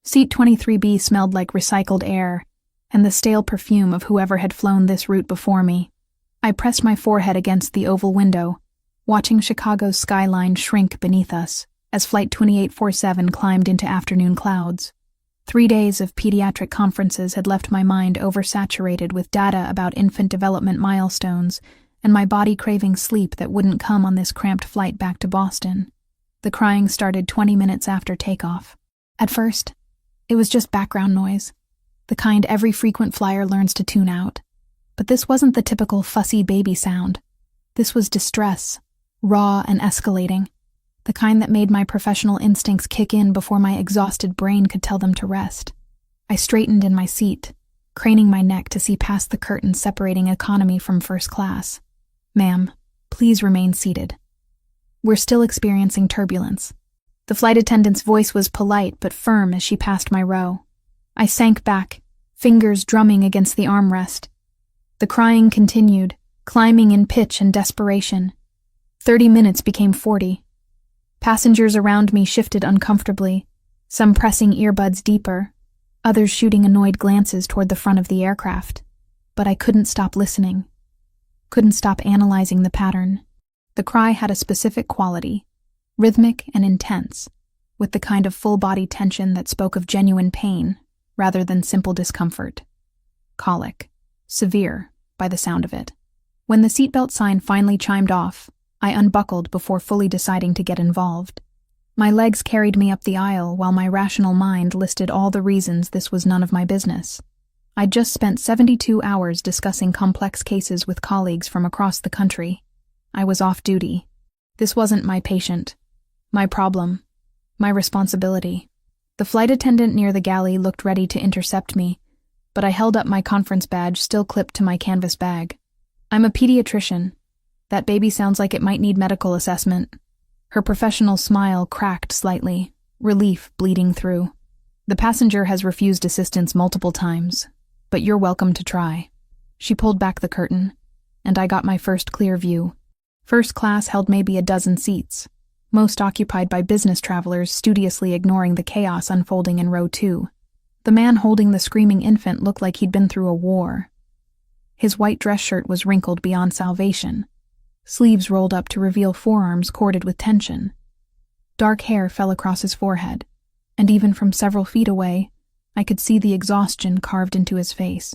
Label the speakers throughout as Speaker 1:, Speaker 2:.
Speaker 1: Seat 23B smelled like recycled air and the stale perfume of whoever had flown this route before me. I pressed my forehead against the oval window, watching Chicago's skyline shrink beneath us as Flight 2847 climbed into afternoon clouds. 3 days of pediatric conferences had left my mind oversaturated with data about infant development milestones and my body craving sleep that wouldn't come on this cramped flight back to Boston. The crying started 20 minutes after takeoff. At first, it was just background noise, the kind every frequent flyer learns to tune out. But this wasn't the typical fussy baby sound. This was distress, raw and escalating, the kind that made my professional instincts kick in before my exhausted brain could tell them to rest. I straightened in my seat, craning my neck to see past the curtain separating economy from first class. "Ma'am, please remain seated. We're still experiencing turbulence." The flight attendant's voice was polite but firm as she passed my row. I sank back, fingers drumming against the armrest. The crying continued, climbing in pitch and desperation. 30 minutes became 40. Passengers around me shifted uncomfortably, some pressing earbuds deeper, others shooting annoyed glances toward the front of the aircraft. But I couldn't stop listening, couldn't stop analyzing the pattern. The cry had a specific quality, rhythmic and intense, with the kind of full-body tension that spoke of genuine pain rather than simple discomfort. Colic. Severe, by the sound of it. When the seatbelt sign finally chimed off, I unbuckled before fully deciding to get involved. My legs carried me up the aisle while my rational mind listed all the reasons this was none of my business. I'd just spent 72 hours discussing complex cases with colleagues from across the country. I was off duty. This wasn't my patient, my problem, my responsibility. The flight attendant near the galley looked ready to intercept me, but I held up my conference badge still clipped to my canvas bag. "I'm a pediatrician. That baby sounds like it might need medical assessment." Her professional smile cracked slightly, relief bleeding through. "The passenger has refused assistance multiple times, but you're welcome to try." She pulled back the curtain, and I got my first clear view. First class held maybe a dozen seats, most occupied by business travelers studiously ignoring the chaos unfolding in row 2. The man holding the screaming infant looked like he'd been through a war. His white dress shirt was wrinkled beyond salvation, sleeves rolled up to reveal forearms corded with tension. Dark hair fell across his forehead, and even from several feet away, I could see the exhaustion carved into his face.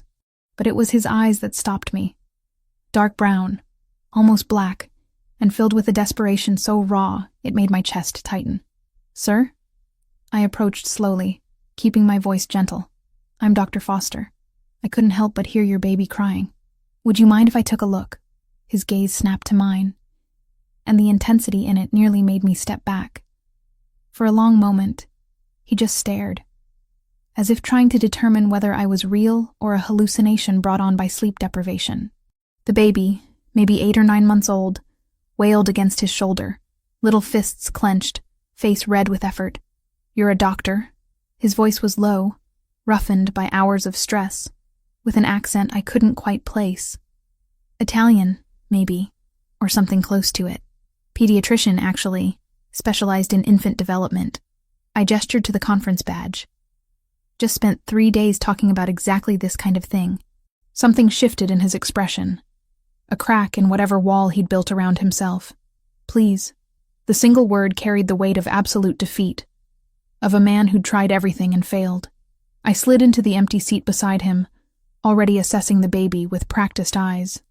Speaker 1: But it was his eyes that stopped me. Dark brown, almost black, and filled with a desperation so raw it made my chest tighten. "Sir?" I approached slowly, keeping my voice gentle. "I'm Dr. Foster. I couldn't help but hear your baby crying. Would you mind if I took a look?" His gaze snapped to mine, and the intensity in it nearly made me step back. For a long moment, he just stared, as if trying to determine whether I was real or a hallucination brought on by sleep deprivation. The baby, maybe 8 or 9 months old, wailed against his shoulder, little fists clenched, face red with effort. "You're a doctor?" His voice was low, roughened by hours of stress, with an accent I couldn't quite place. Italian, maybe, or something close to it. Pediatrician, actually, specialized in infant development. I gestured to the conference badge. Just spent 3 days talking about exactly this kind of thing. Something shifted in his expression. A crack in whatever wall he'd built around himself. "Please." The single word carried the weight of absolute defeat, of a man who'd tried everything and failed. I slid into the empty seat beside him, already assessing the baby with practiced eyes.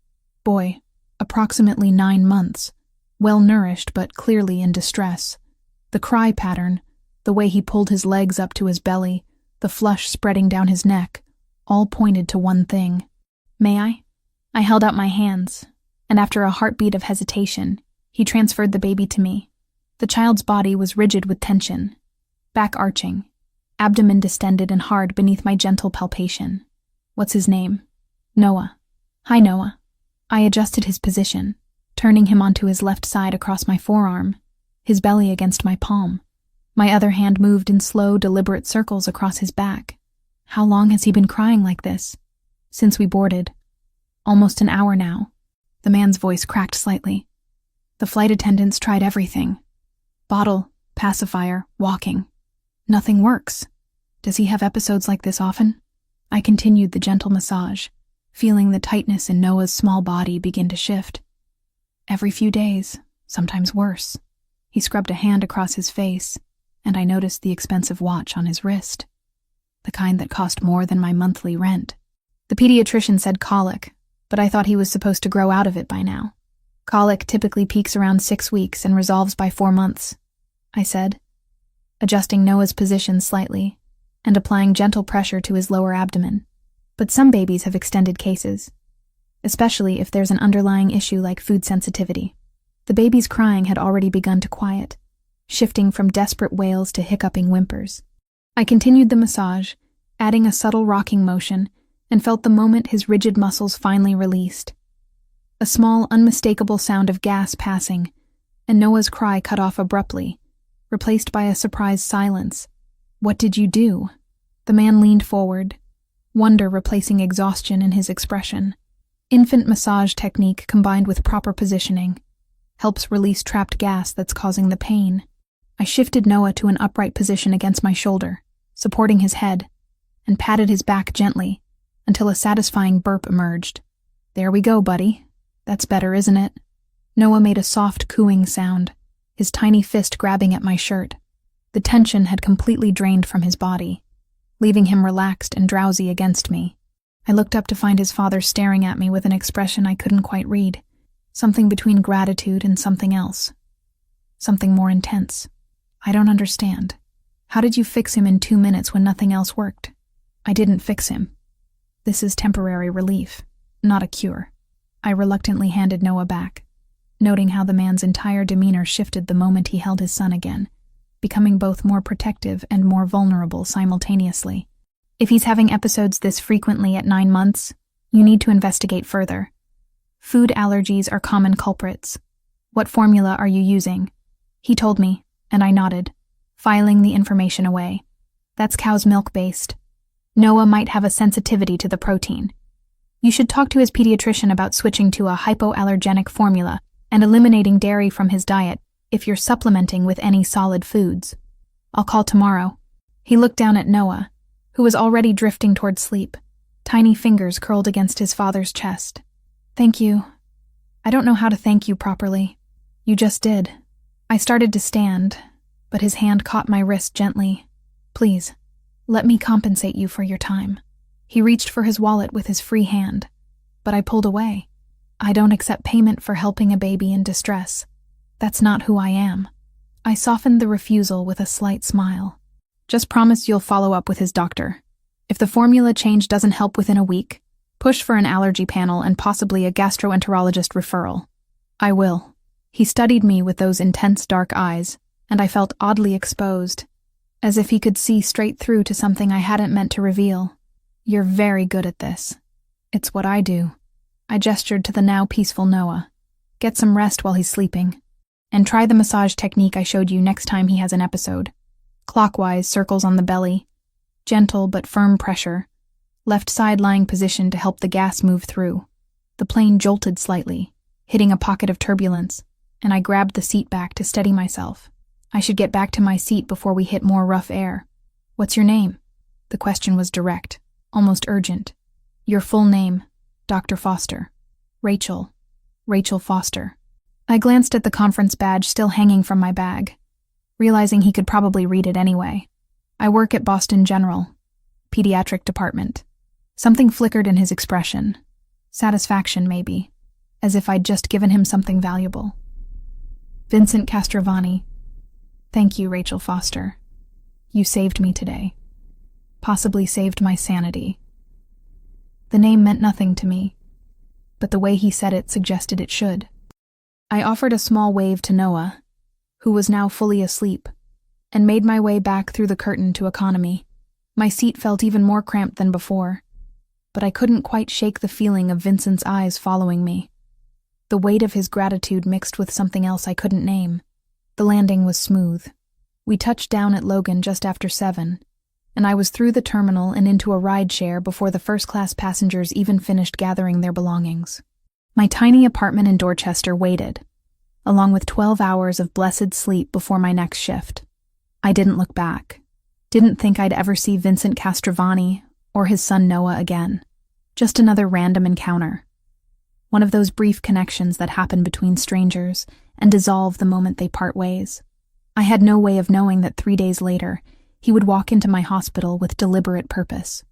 Speaker 1: Boy, approximately 9 months, well-nourished but clearly in distress. The cry pattern, the way he pulled his legs up to his belly, the flush spreading down his neck, all pointed to one thing. "May I?" I held out my hands, and after a heartbeat of hesitation, he transferred the baby to me. The child's body was rigid with tension, back arching, abdomen distended and hard beneath my gentle palpation. "What's his name?" "Noah." "Hi, Noah." I adjusted his position, turning him onto his left side across my forearm, his belly against my palm. My other hand moved in slow, deliberate circles across his back. "How long has he been crying like this?" "Since we boarded. Almost an hour now." The man's voice cracked slightly. "The flight attendants tried everything. Bottle, pacifier, walking. Nothing works. Does he have episodes like this often? I continued the gentle massage, feeling the tightness in Noah's small body begin to shift. Every few days, sometimes worse. He scrubbed a hand across his face, and I noticed the expensive watch on his wrist, the kind that cost more than my monthly rent. The pediatrician said colic, but I thought he was supposed to grow out of it by now. Colic typically peaks around 6 weeks and resolves by 4 months, I said, adjusting Noah's position slightly and applying gentle pressure to his lower abdomen. But some babies have extended cases, especially if there's an underlying issue like food sensitivity. The baby's crying had already begun to quiet, shifting from desperate wails to hiccuping whimpers. I continued the massage, adding a subtle rocking motion, and felt the moment his rigid muscles finally released. A small, unmistakable sound of gas passing, and Noah's cry cut off abruptly, replaced by a surprised silence. "What did you do?" The man leaned forward, wonder replacing exhaustion in his expression. Infant massage technique combined with proper positioning helps release trapped gas that's causing the pain. I shifted Noah to an upright position against my shoulder, supporting his head, and patted his back gently until a satisfying burp emerged. "There we go, buddy. That's better, isn't it?" Noah made a soft cooing sound, his tiny fist grabbing at my shirt. The tension had completely drained from his body, leaving him relaxed and drowsy against me. I looked up to find his father staring at me with an expression I couldn't quite read, something between gratitude and something else. Something more intense. "I don't understand. How did you fix him in 2 minutes when nothing else worked?" "I didn't fix him. This is temporary relief, not a cure." I reluctantly handed Noah back, noting how the man's entire demeanor shifted the moment he held his son again, becoming both more protective and more vulnerable simultaneously. "If he's having episodes this frequently at 9 months, you need to investigate further. Food allergies are common culprits. What formula are you using?" He told me, and I nodded, filing the information away. "That's cow's milk based. Noah might have a sensitivity to the protein. You should talk to his pediatrician about switching to a hypoallergenic formula and eliminating dairy from his diet if you're supplementing with any solid foods. I'll call tomorrow." He looked down at Noah, who was already drifting toward sleep, tiny fingers curled against his father's chest. "Thank you. I don't know how to thank you properly. You just did." I started to stand, but his hand caught my wrist gently. "Please, let me compensate you for your time." He reached for his wallet with his free hand, but I pulled away. "I don't accept payment for helping a baby in distress. That's not who I am." I softened the refusal with a slight smile. "Just promise you'll follow up with his doctor. If the formula change doesn't help within a week, push for an allergy panel and possibly a gastroenterologist referral." "I will." He studied me with those intense dark eyes, and I felt oddly exposed, as if he could see straight through to something I hadn't meant to reveal. "You're very good at this." "It's what I do." I gestured to the now peaceful Noah. "Get some rest while he's sleeping. And try the massage technique I showed you next time he has an episode. Clockwise circles on the belly, gentle but firm pressure, left side lying position to help the gas move through." The plane jolted slightly, hitting a pocket of turbulence, and I grabbed the seat back to steady myself. I should get back to my seat before we hit more rough air. "What's your name?" The question was direct, almost urgent. "Your full name, Dr. Foster." "Rachel. Rachel Foster." I glanced at the conference badge still hanging from my bag, realizing he could probably read it anyway. "I work at Boston General, Pediatric Department." Something flickered in his expression. Satisfaction, maybe, as if I'd just given him something valuable. "Vincent Castrovani. Thank you, Rachel Foster. You saved me today. Possibly saved my sanity." The name meant nothing to me, but the way he said it suggested it should. I offered a small wave to Noah, who was now fully asleep, and made my way back through the curtain to economy. My seat felt even more cramped than before, but I couldn't quite shake the feeling of Vincent's eyes following me. The weight of his gratitude mixed with something else I couldn't name. The landing was smooth. We touched down at Logan just after 7, and I was through the terminal and into a rideshare before the first-class passengers even finished gathering their belongings. My tiny apartment in Dorchester waited, along with 12 hours of blessed sleep before my next shift. I didn't look back. Didn't think I'd ever see Vincent Castrovani or his son Noah again. Just another random encounter. One of those brief connections that happen between strangers and dissolve the moment they part ways. I had no way of knowing that 3 days later, he would walk into my hospital with deliberate purpose.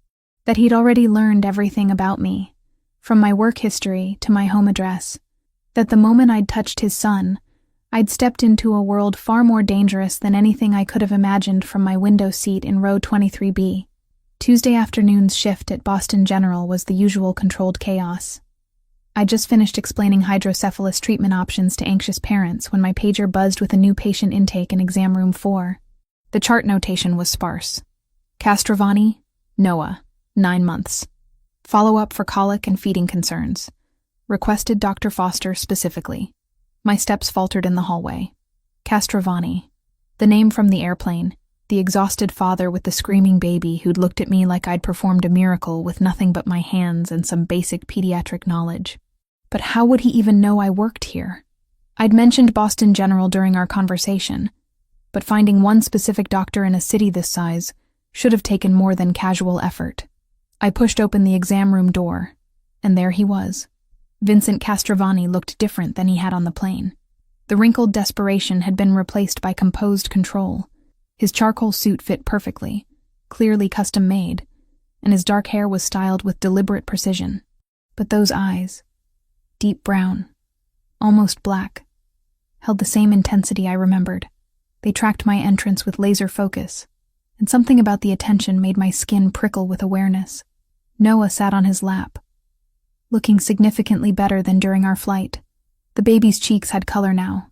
Speaker 1: That he'd already learned everything about me, from my work history to my home address. That the moment I'd touched his son, I'd stepped into a world far more dangerous than anything I could have imagined from my window seat in row 23B. Tuesday afternoon's shift at Boston General was the usual controlled chaos. I'd just finished explaining hydrocephalus treatment options to anxious parents when my pager buzzed with a new patient intake in exam room 4. The chart notation was sparse. Castrovani, Noah, 9 months. Follow-up for colic and feeding concerns. Requested Dr. Foster specifically. My steps faltered in the hallway. Castrovani. The name from the airplane. The exhausted father with the screaming baby who'd looked at me like I'd performed a miracle with nothing but my hands and some basic pediatric knowledge. But how would he even know I worked here? I'd mentioned Boston General during our conversation, but finding one specific doctor in a city this size should have taken more than casual effort. I pushed open the exam room door, and there he was. Vincent Castrovani looked different than he had on the plane. The wrinkled desperation had been replaced by composed control. His charcoal suit fit perfectly, clearly custom-made, and his dark hair was styled with deliberate precision. But those eyes, deep brown, almost black, held the same intensity I remembered. They tracked my entrance with laser focus, and something about the attention made my skin prickle with awareness. Noah sat on his lap, looking significantly better than during our flight. The baby's cheeks had color now,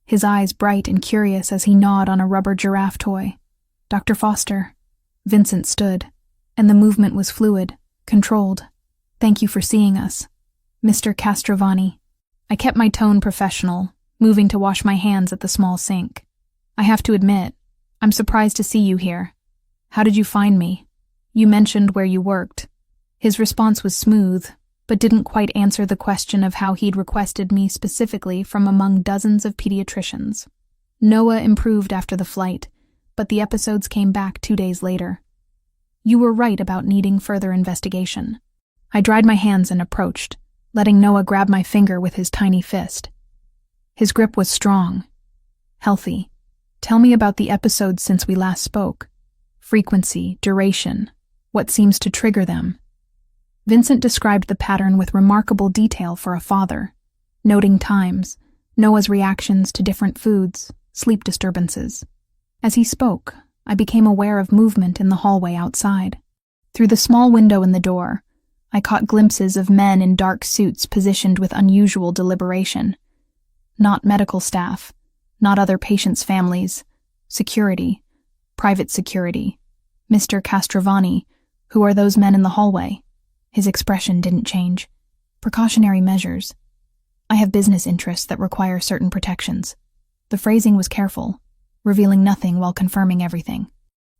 Speaker 1: his eyes bright and curious as he gnawed on a rubber giraffe toy. Dr. Foster. Vincent stood, and the movement was fluid, controlled. Thank you for seeing us. Mr. Castrovani. I kept my tone professional, moving to wash my hands at the small sink. I have to admit, I'm surprised to see you here. How did you find me? You mentioned where you worked. His response was smooth, but didn't quite answer the question of how he'd requested me specifically from among dozens of pediatricians. Noah improved after the flight, but the episodes came back 2 days later. You were right about needing further investigation. I dried my hands and approached, letting Noah grab my finger with his tiny fist. His grip was strong, healthy. Tell me about the episodes since we last spoke. Frequency, duration, what seems to trigger them. Vincent described the pattern with remarkable detail for a father, noting times, Noah's reactions to different foods, sleep disturbances. As he spoke, I became aware of movement in the hallway outside. Through the small window in the door, I caught glimpses of men in dark suits positioned with unusual deliberation. Not medical staff, not other patients' families, security, private security. Mr. Castrovani, who are those men in the hallway? His expression didn't change. Precautionary measures. I have business interests that require certain protections. The phrasing was careful, revealing nothing while confirming everything.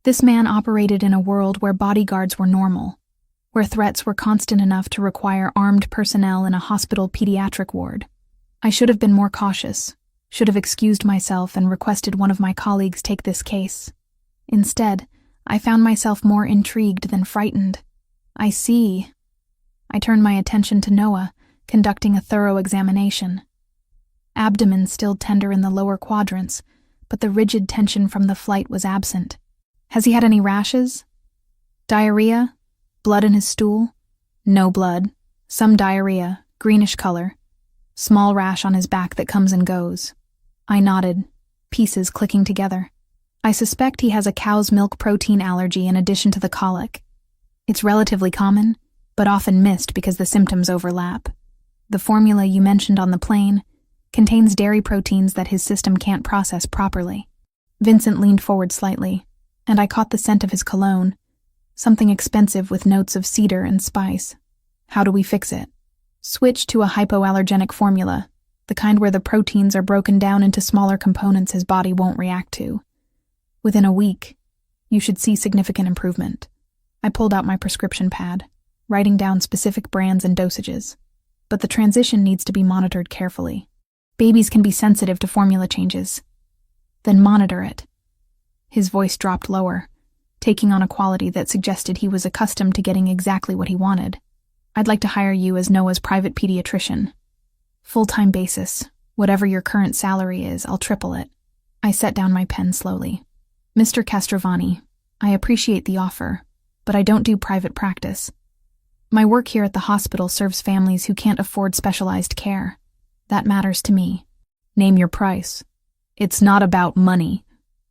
Speaker 1: This man operated in a world where bodyguards were normal, where threats were constant enough to require armed personnel in a hospital pediatric ward. I should have been more cautious, should have excused myself and requested one of my colleagues take this case. Instead, I found myself more intrigued than frightened. I see. I turned my attention to Noah, conducting a thorough examination. Abdomen still tender in the lower quadrants, but the rigid tension from the flight was absent. Has he had any rashes? Diarrhea? Blood in his stool? No blood. Some diarrhea, greenish color. Small rash on his back that comes and goes. I nodded, pieces clicking together. I suspect he has a cow's milk protein allergy in addition to the colic. It's relatively common, but often missed because the symptoms overlap. The formula you mentioned on the plane contains dairy proteins that his system can't process properly. Vincent leaned forward slightly, and I caught the scent of his cologne, something expensive with notes of cedar and spice. How do we fix it? Switch to a hypoallergenic formula, the kind where the proteins are broken down into smaller components his body won't react to. Within a week, you should see significant improvement. I pulled out my prescription pad, writing down specific brands and dosages. But the transition needs to be monitored carefully. Babies can be sensitive to formula changes. Then monitor it. His voice dropped lower, taking on a quality that suggested he was accustomed to getting exactly what he wanted. "I'd like to hire you as Noah's private pediatrician. Full-time basis. Whatever your current salary is, I'll triple it." I set down my pen slowly. "Mr. Castrovani, I appreciate the offer, but I don't do private practice. My work here at the hospital serves families who can't afford specialized care. That matters to me." "Name your price." "It's not about money."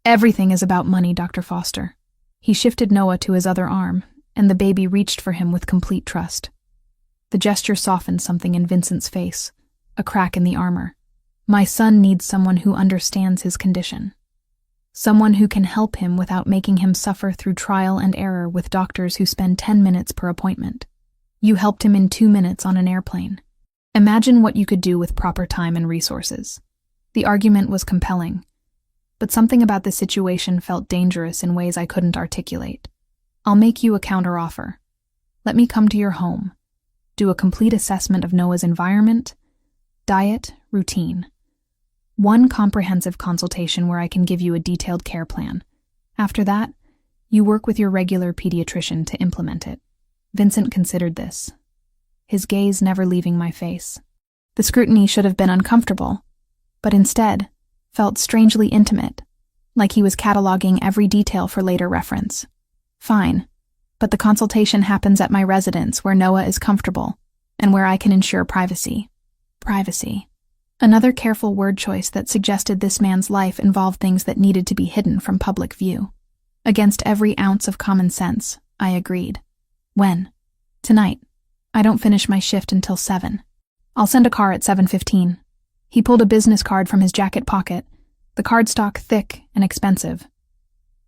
Speaker 1: "Everything is about money, Dr. Foster." He shifted Noah to his other arm, and the baby reached for him with complete trust. The gesture softened something in Vincent's face, a crack in the armor. My son needs someone who understands his condition. Someone who can help him without making him suffer through trial and error with doctors who spend 10 minutes per appointment. You helped him in 2 minutes on an airplane. Imagine what you could do with proper time and resources. The argument was compelling, but something about the situation felt dangerous in ways I couldn't articulate. "I'll make you a counteroffer. Let me come to your home, do a complete assessment of Noah's environment, diet, routine. One comprehensive consultation where I can give you a detailed care plan. After that, you work with your regular pediatrician to implement it." Vincent considered this, his gaze never leaving my face. The scrutiny should have been uncomfortable, but instead felt strangely intimate, like he was cataloging every detail for later reference. "Fine, but the consultation happens at my residence where Noah is comfortable and where I can ensure privacy." Privacy. Another careful word choice that suggested this man's life involved things that needed to be hidden from public view. Against every ounce of common sense, I agreed. "When?" "Tonight. I don't finish my shift until 7. I'll send a car at 7:15. He pulled a business card from his jacket pocket, the cardstock thick and expensive.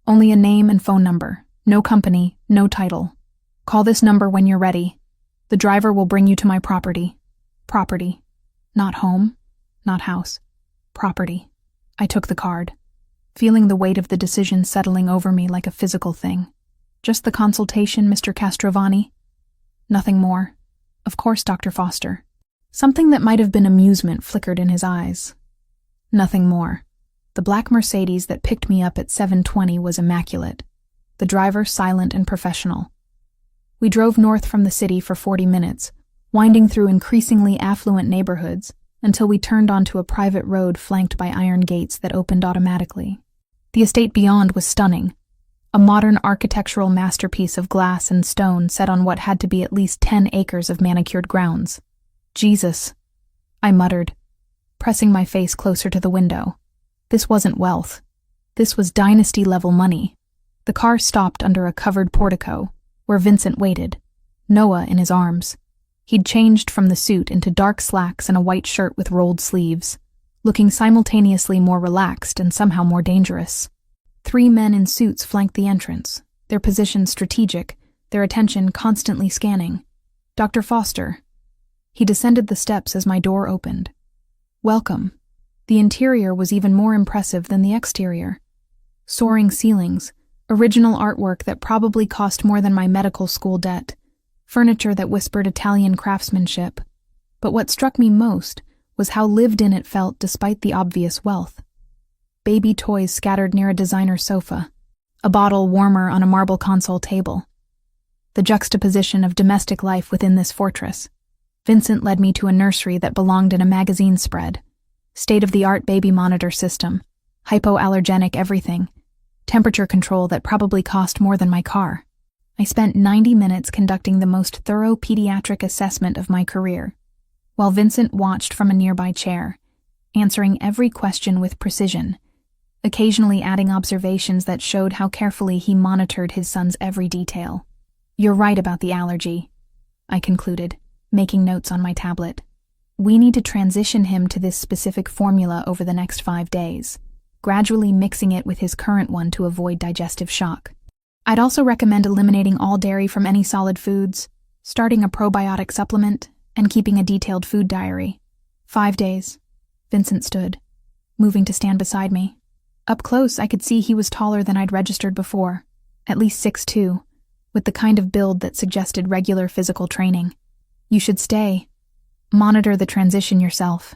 Speaker 1: "Only a name and phone number. No company, no title. Call this number when you're ready. The driver will bring you to my property." Property. Not home, not house. Property. I took the card, feeling the weight of the decision settling over me like a physical thing. "Just the consultation, Mr. Castrovani?" "Nothing more." "Of course, Dr. Foster." Something that might have been amusement flickered in his eyes. "Nothing more." The black Mercedes that picked me up at 7:20 was immaculate, the driver silent and professional. We drove north from the city for 40 minutes, winding through increasingly affluent neighborhoods until we turned onto a private road flanked by iron gates that opened automatically. The estate beyond was stunning, a modern architectural masterpiece of glass and stone set on what had to be at least 10 acres of manicured grounds. "Jesus," I muttered, pressing my face closer to the window. This wasn't wealth. This was dynasty-level money. The car stopped under a covered portico, where Vincent waited, Noah in his arms. He'd changed from the suit into dark slacks and a white shirt with rolled sleeves, looking simultaneously more relaxed and somehow more dangerous. 3 men in suits flanked the entrance, their positions strategic, their attention constantly scanning. "Dr. Foster." He descended the steps as my door opened. "Welcome." The interior was even more impressive than the exterior. Soaring ceilings, original artwork that probably cost more than my medical school debt, furniture that whispered Italian craftsmanship. But what struck me most was how lived in it felt despite the obvious wealth. Baby toys scattered near a designer sofa, a bottle warmer on a marble console table. The juxtaposition of domestic life within this fortress. Vincent led me to a nursery that belonged in a magazine spread. State-of-the-art baby monitor system, hypoallergenic everything, temperature control that probably cost more than my car. I spent 90 minutes conducting the most thorough pediatric assessment of my career, while Vincent watched from a nearby chair, answering every question with precision, occasionally adding observations that showed how carefully he monitored his son's every detail. "You're right about the allergy," I concluded, making notes on my tablet. "We need to transition him to this specific formula over the next 5 days, gradually mixing it with his current one to avoid digestive shock. I'd also recommend eliminating all dairy from any solid foods, starting a probiotic supplement, and keeping a detailed food diary. 5 days. Vincent stood, moving to stand beside me. Up close, I could see he was taller than I'd registered before, at least 6'2", with the kind of build that suggested regular physical training. "You should stay. Monitor the transition yourself.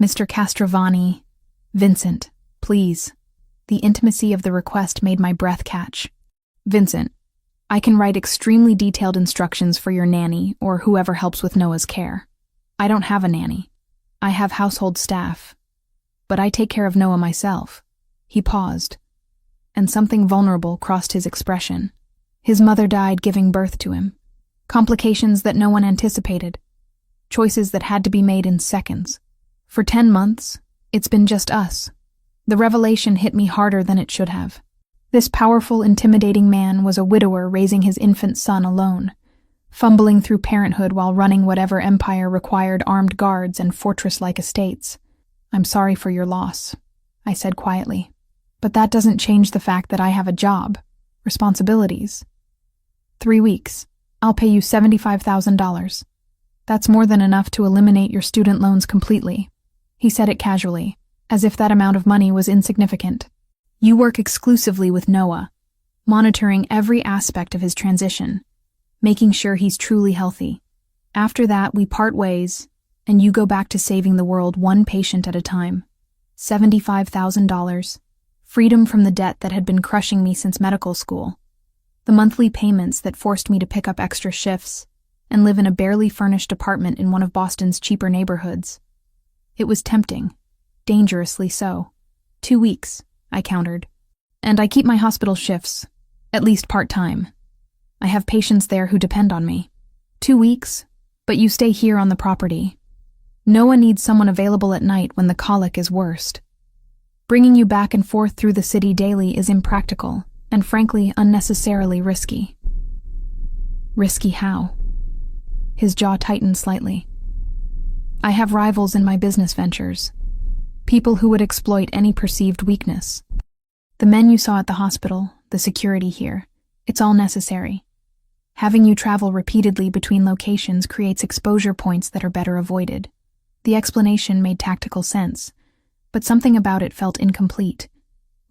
Speaker 1: Mr. Castrovani." "Vincent, please." The intimacy of the request made my breath catch. Vincent, I can write extremely detailed instructions for your nanny or whoever helps with Noah's care. I don't have a nanny. I have household staff. But I take care of Noah myself. He paused, and something vulnerable crossed his expression. His mother died giving birth to him. Complications that no one anticipated. Choices that had to be made in seconds. For 10 months, it's been just us. The revelation hit me harder than it should have. This powerful, intimidating man was a widower raising his infant son alone, fumbling through parenthood while running whatever empire required armed guards and fortress-like estates. I'm sorry for your loss, I said quietly. But that doesn't change the fact that I have a job, responsibilities. 3 weeks. I'll pay you $75,000. That's more than enough to eliminate your student loans completely. He said it casually, as if that amount of money was insignificant. You work exclusively with Noah, monitoring every aspect of his transition, making sure he's truly healthy. After that, we part ways, and you go back to saving the world one patient at a time. $75,000. Freedom from the debt that had been crushing me since medical school. The monthly payments that forced me to pick up extra shifts and live in a barely furnished apartment in one of Boston's cheaper neighborhoods. It was tempting, dangerously so. 2 weeks, I countered. And I keep my hospital shifts, at least part-time. I have patients there who depend on me. 2 weeks, but you stay here on the property. Noah needs someone available at night when the colic is worst. Bringing you back and forth through the city daily is impractical and frankly unnecessarily risky. Risky how? His jaw tightened slightly. I have rivals in my business ventures. People who would exploit any perceived weakness. The men you saw at the hospital, the security here, it's all necessary. Having you travel repeatedly between locations creates exposure points that are better avoided. The explanation made tactical sense, but something about it felt incomplete,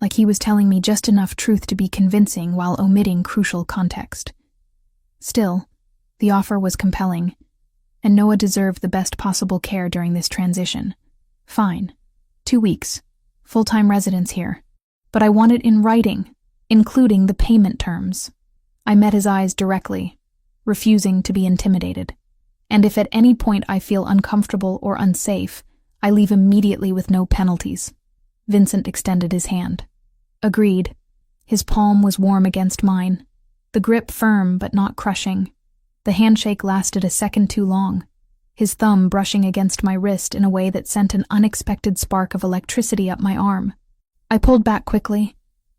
Speaker 1: like he was telling me just enough truth to be convincing while omitting crucial context. Still, the offer was compelling, and Noah deserved the best possible care during this transition. Fine. 2 weeks. Full-time residence here. But I want it in writing, including the payment terms. I met his eyes directly, refusing to be intimidated. And if at any point I feel uncomfortable or unsafe, I leave immediately with no penalties. Vincent extended his hand. Agreed. His palm was warm against mine, the grip firm but not crushing. The handshake lasted a second too long, his thumb brushing against my wrist in a way that sent an unexpected spark of electricity up my arm. I pulled back quickly,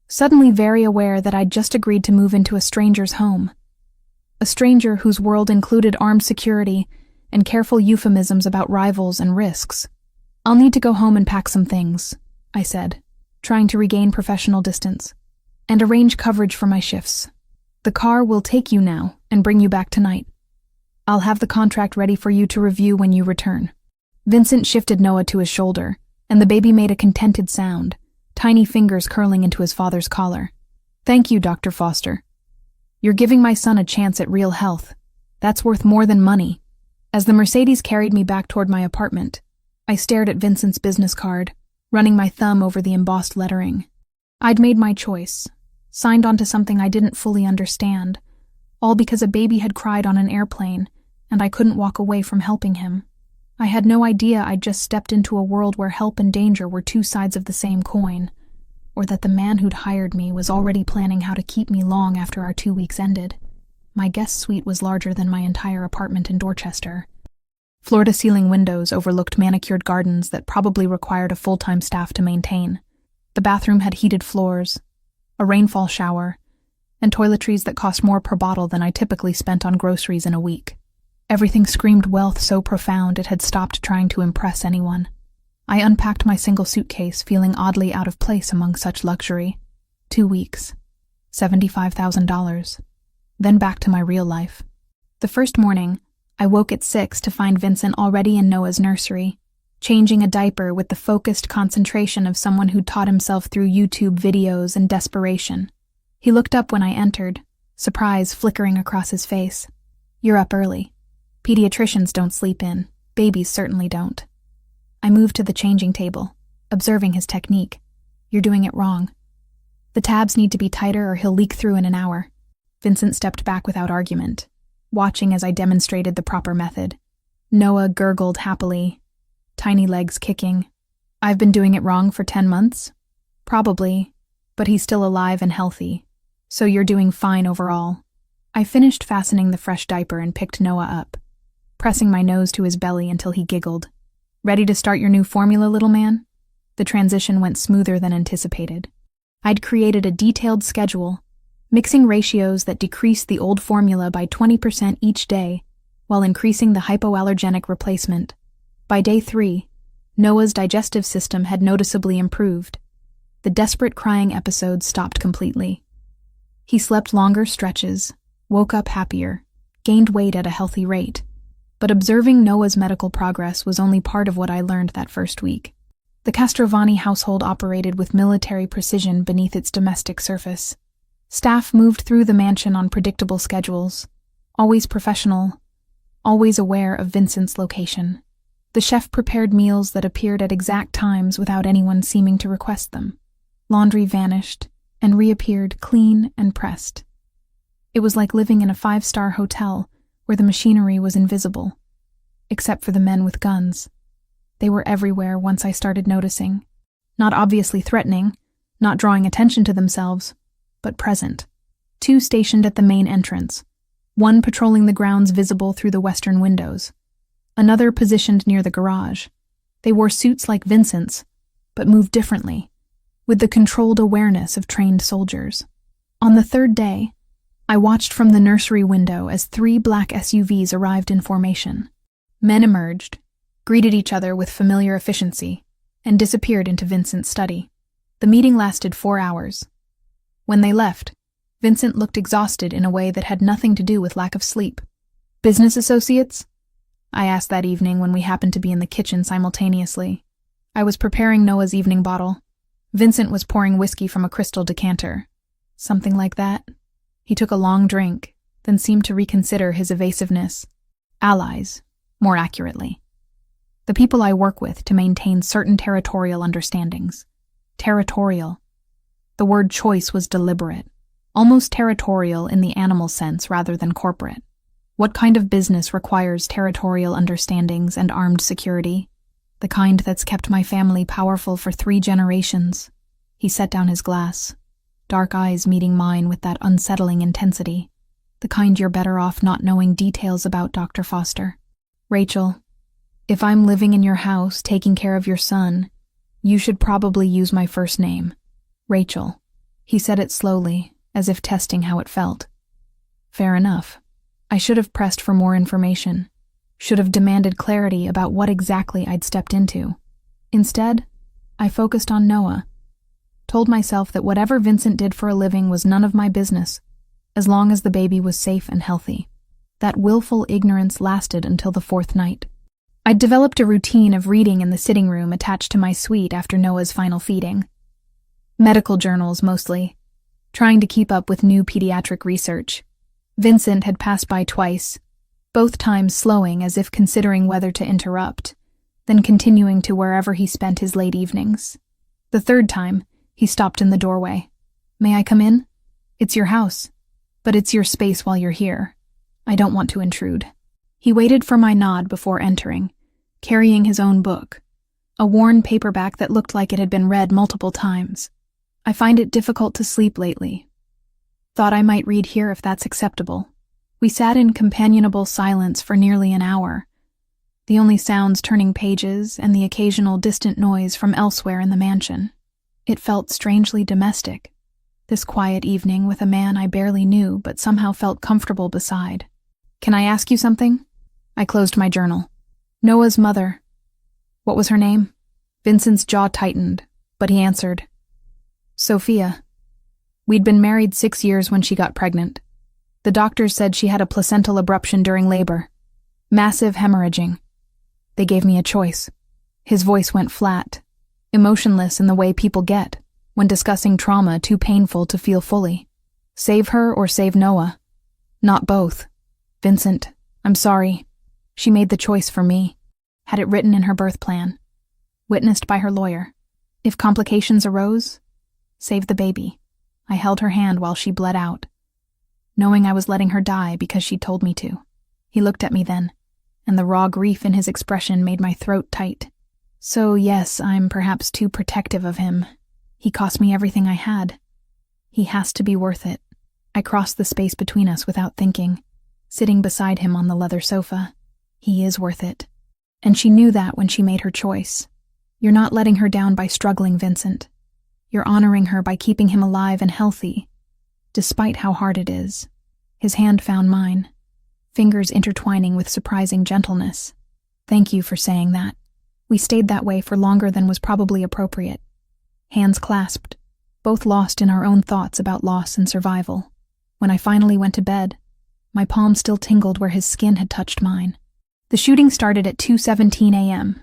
Speaker 1: suddenly very aware that I'd just agreed to move into a stranger's home. A stranger whose world included armed security and careful euphemisms about rivals and risks. I'll need to go home and pack some things, I said, trying to regain professional distance, and arrange coverage for my shifts. The car will take you now and bring you back tonight. I'll have the contract ready for you to review when you return. Vincent shifted Noah to his shoulder, and the baby made a contented sound, tiny fingers curling into his father's collar. Thank you, Dr. Foster. You're giving my son a chance at real health. That's worth more than money. As the Mercedes carried me back toward my apartment, I stared at Vincent's business card, running my thumb over the embossed lettering. I'd made my choice, signed onto something I didn't fully understand, all because a baby had cried on an airplane, and I couldn't walk away from helping him. I had no idea I'd just stepped into a world where help and danger were two sides of the same coin, or that the man who'd hired me was already planning how to keep me long after our 2 weeks ended. My guest suite was larger than my entire apartment in Dorchester. Floor-to-ceiling windows overlooked manicured gardens that probably required a full-time staff to maintain. The bathroom had heated floors, a rainfall shower, and toiletries that cost more per bottle than I typically spent on groceries in a week. Everything screamed wealth so profound it had stopped trying to impress anyone. I unpacked my single suitcase, feeling oddly out of place among such luxury. 2 weeks. $75,000. Then back to my real life. The first morning, I woke at 6 to find Vincent already in Noah's nursery, changing a diaper with the focused concentration of someone who'd taught himself through YouTube videos and desperation. He looked up when I entered, surprise flickering across his face. You're up early. Pediatricians don't sleep in. Babies certainly don't. I moved to the changing table, observing his technique. You're doing it wrong. The tabs need to be tighter or he'll leak through in an hour. Vincent stepped back without argument, watching as I demonstrated the proper method. Noah gurgled happily, tiny legs kicking. I've been doing it wrong for 10 months? Probably, but he's still alive and healthy, so you're doing fine overall. I finished fastening the fresh diaper and picked Noah up, pressing my nose to his belly until he giggled. Ready to start your new formula, little man? The transition went smoother than anticipated. I'd created a detailed schedule, mixing ratios that decreased the old formula by 20% each day, while increasing the hypoallergenic replacement. By day 3, Noah's digestive system had noticeably improved. The desperate crying episodes stopped completely. He slept longer stretches, woke up happier, gained weight at a healthy rate. But observing Noah's medical progress was only part of what I learned that first week. The Castrovani household operated with military precision beneath its domestic surface. Staff moved through the mansion on predictable schedules, always professional, always aware of Vincent's location. The chef prepared meals that appeared at exact times without anyone seeming to request them. Laundry vanished and reappeared clean and pressed. It was like living in a 5-star hotel where the machinery was invisible, except for the men with guns. They were everywhere once I started noticing. Not obviously threatening, not drawing attention to themselves, but present. 2 stationed at the main entrance, one patrolling the grounds visible through the western windows, another positioned near the garage. They wore suits like Vincent's, but moved differently, with the controlled awareness of trained soldiers. On the 3rd day, I watched from the nursery window as 3 black SUVs arrived in formation. Men emerged, greeted each other with familiar efficiency, and disappeared into Vincent's study. The meeting lasted 4 hours. When they left, Vincent looked exhausted in a way that had nothing to do with lack of sleep. "Business associates?" I asked that evening when we happened to be in the kitchen simultaneously. I was preparing Noah's evening bottle. Vincent was pouring whiskey from a crystal decanter. "Something like that?" He took a long drink, then seemed to reconsider his evasiveness. "Allies, more accurately. The people I work with to maintain certain territorial understandings." Territorial. The word choice was deliberate, almost territorial in the animal sense rather than corporate. What kind of business requires territorial understandings and armed security? The kind that's kept my family powerful for 3 generations. He set down his glass, dark eyes meeting mine with that unsettling intensity. The kind you're better off not knowing details about, Dr. Foster. "Rachel, if I'm living in your house taking care of your son, you should probably use my first name. Rachel." He said it slowly, as if testing how it felt. Fair enough. I should have pressed for more information, should have demanded clarity about what exactly I'd stepped into. Instead, I focused on Noah, told myself that whatever Vincent did for a living was none of my business, as long as the baby was safe and healthy. That willful ignorance lasted until the 4th night. I'd developed a routine of reading in the sitting room attached to my suite after Noah's final feeding. Medical journals, mostly, trying to keep up with new pediatric research. Vincent had passed by twice, both times slowing as if considering whether to interrupt, then continuing to wherever he spent his late evenings. The 3rd time, he stopped in the doorway. "May I come in? It's your house, but it's your space while you're here. I don't want to intrude." He waited for my nod before entering, carrying his own book, a worn paperback that looked like it had been read multiple times. "I find it difficult to sleep lately. Thought I might read here if that's acceptable." We sat in companionable silence for nearly an hour, the only sounds turning pages and the occasional distant noise from elsewhere in the mansion. It felt strangely domestic, this quiet evening with a man I barely knew but somehow felt comfortable beside. "Can I ask you something?" I closed my journal. "Noah's mother. What was her name?" Vincent's jaw tightened, but he answered. "Sophia. We'd been married 6 years when she got pregnant. The doctors said she had a placental abruption during labor. Massive hemorrhaging. They gave me a choice." His voice went flat, emotionless in the way people get when discussing trauma too painful to feel fully. "Save her or save Noah. Not both. Vincent, I'm sorry. She made the choice for me. Had it written in her birth plan. Witnessed by her lawyer. If complications arose, save the baby. I held her hand while she bled out, knowing I was letting her die because she'd told me to. He looked at me then, and the raw grief in his expression made my throat tight. So yes, I'm perhaps too protective of him. He cost me everything I had. He has to be worth it. I crossed the space between us without thinking, sitting beside him on the leather sofa. He is worth it. And she knew that when she made her choice. You're not letting her down by struggling, Vincent. You're honoring her by keeping him alive and healthy, despite how hard it is. His hand found mine, fingers intertwining with surprising gentleness. Thank you for saying that. We stayed that way for longer than was probably appropriate. Hands clasped, both lost in our own thoughts about loss and survival. When I finally went to bed, my palm still tingled where his skin had touched mine. The shooting started at 2:17 a.m.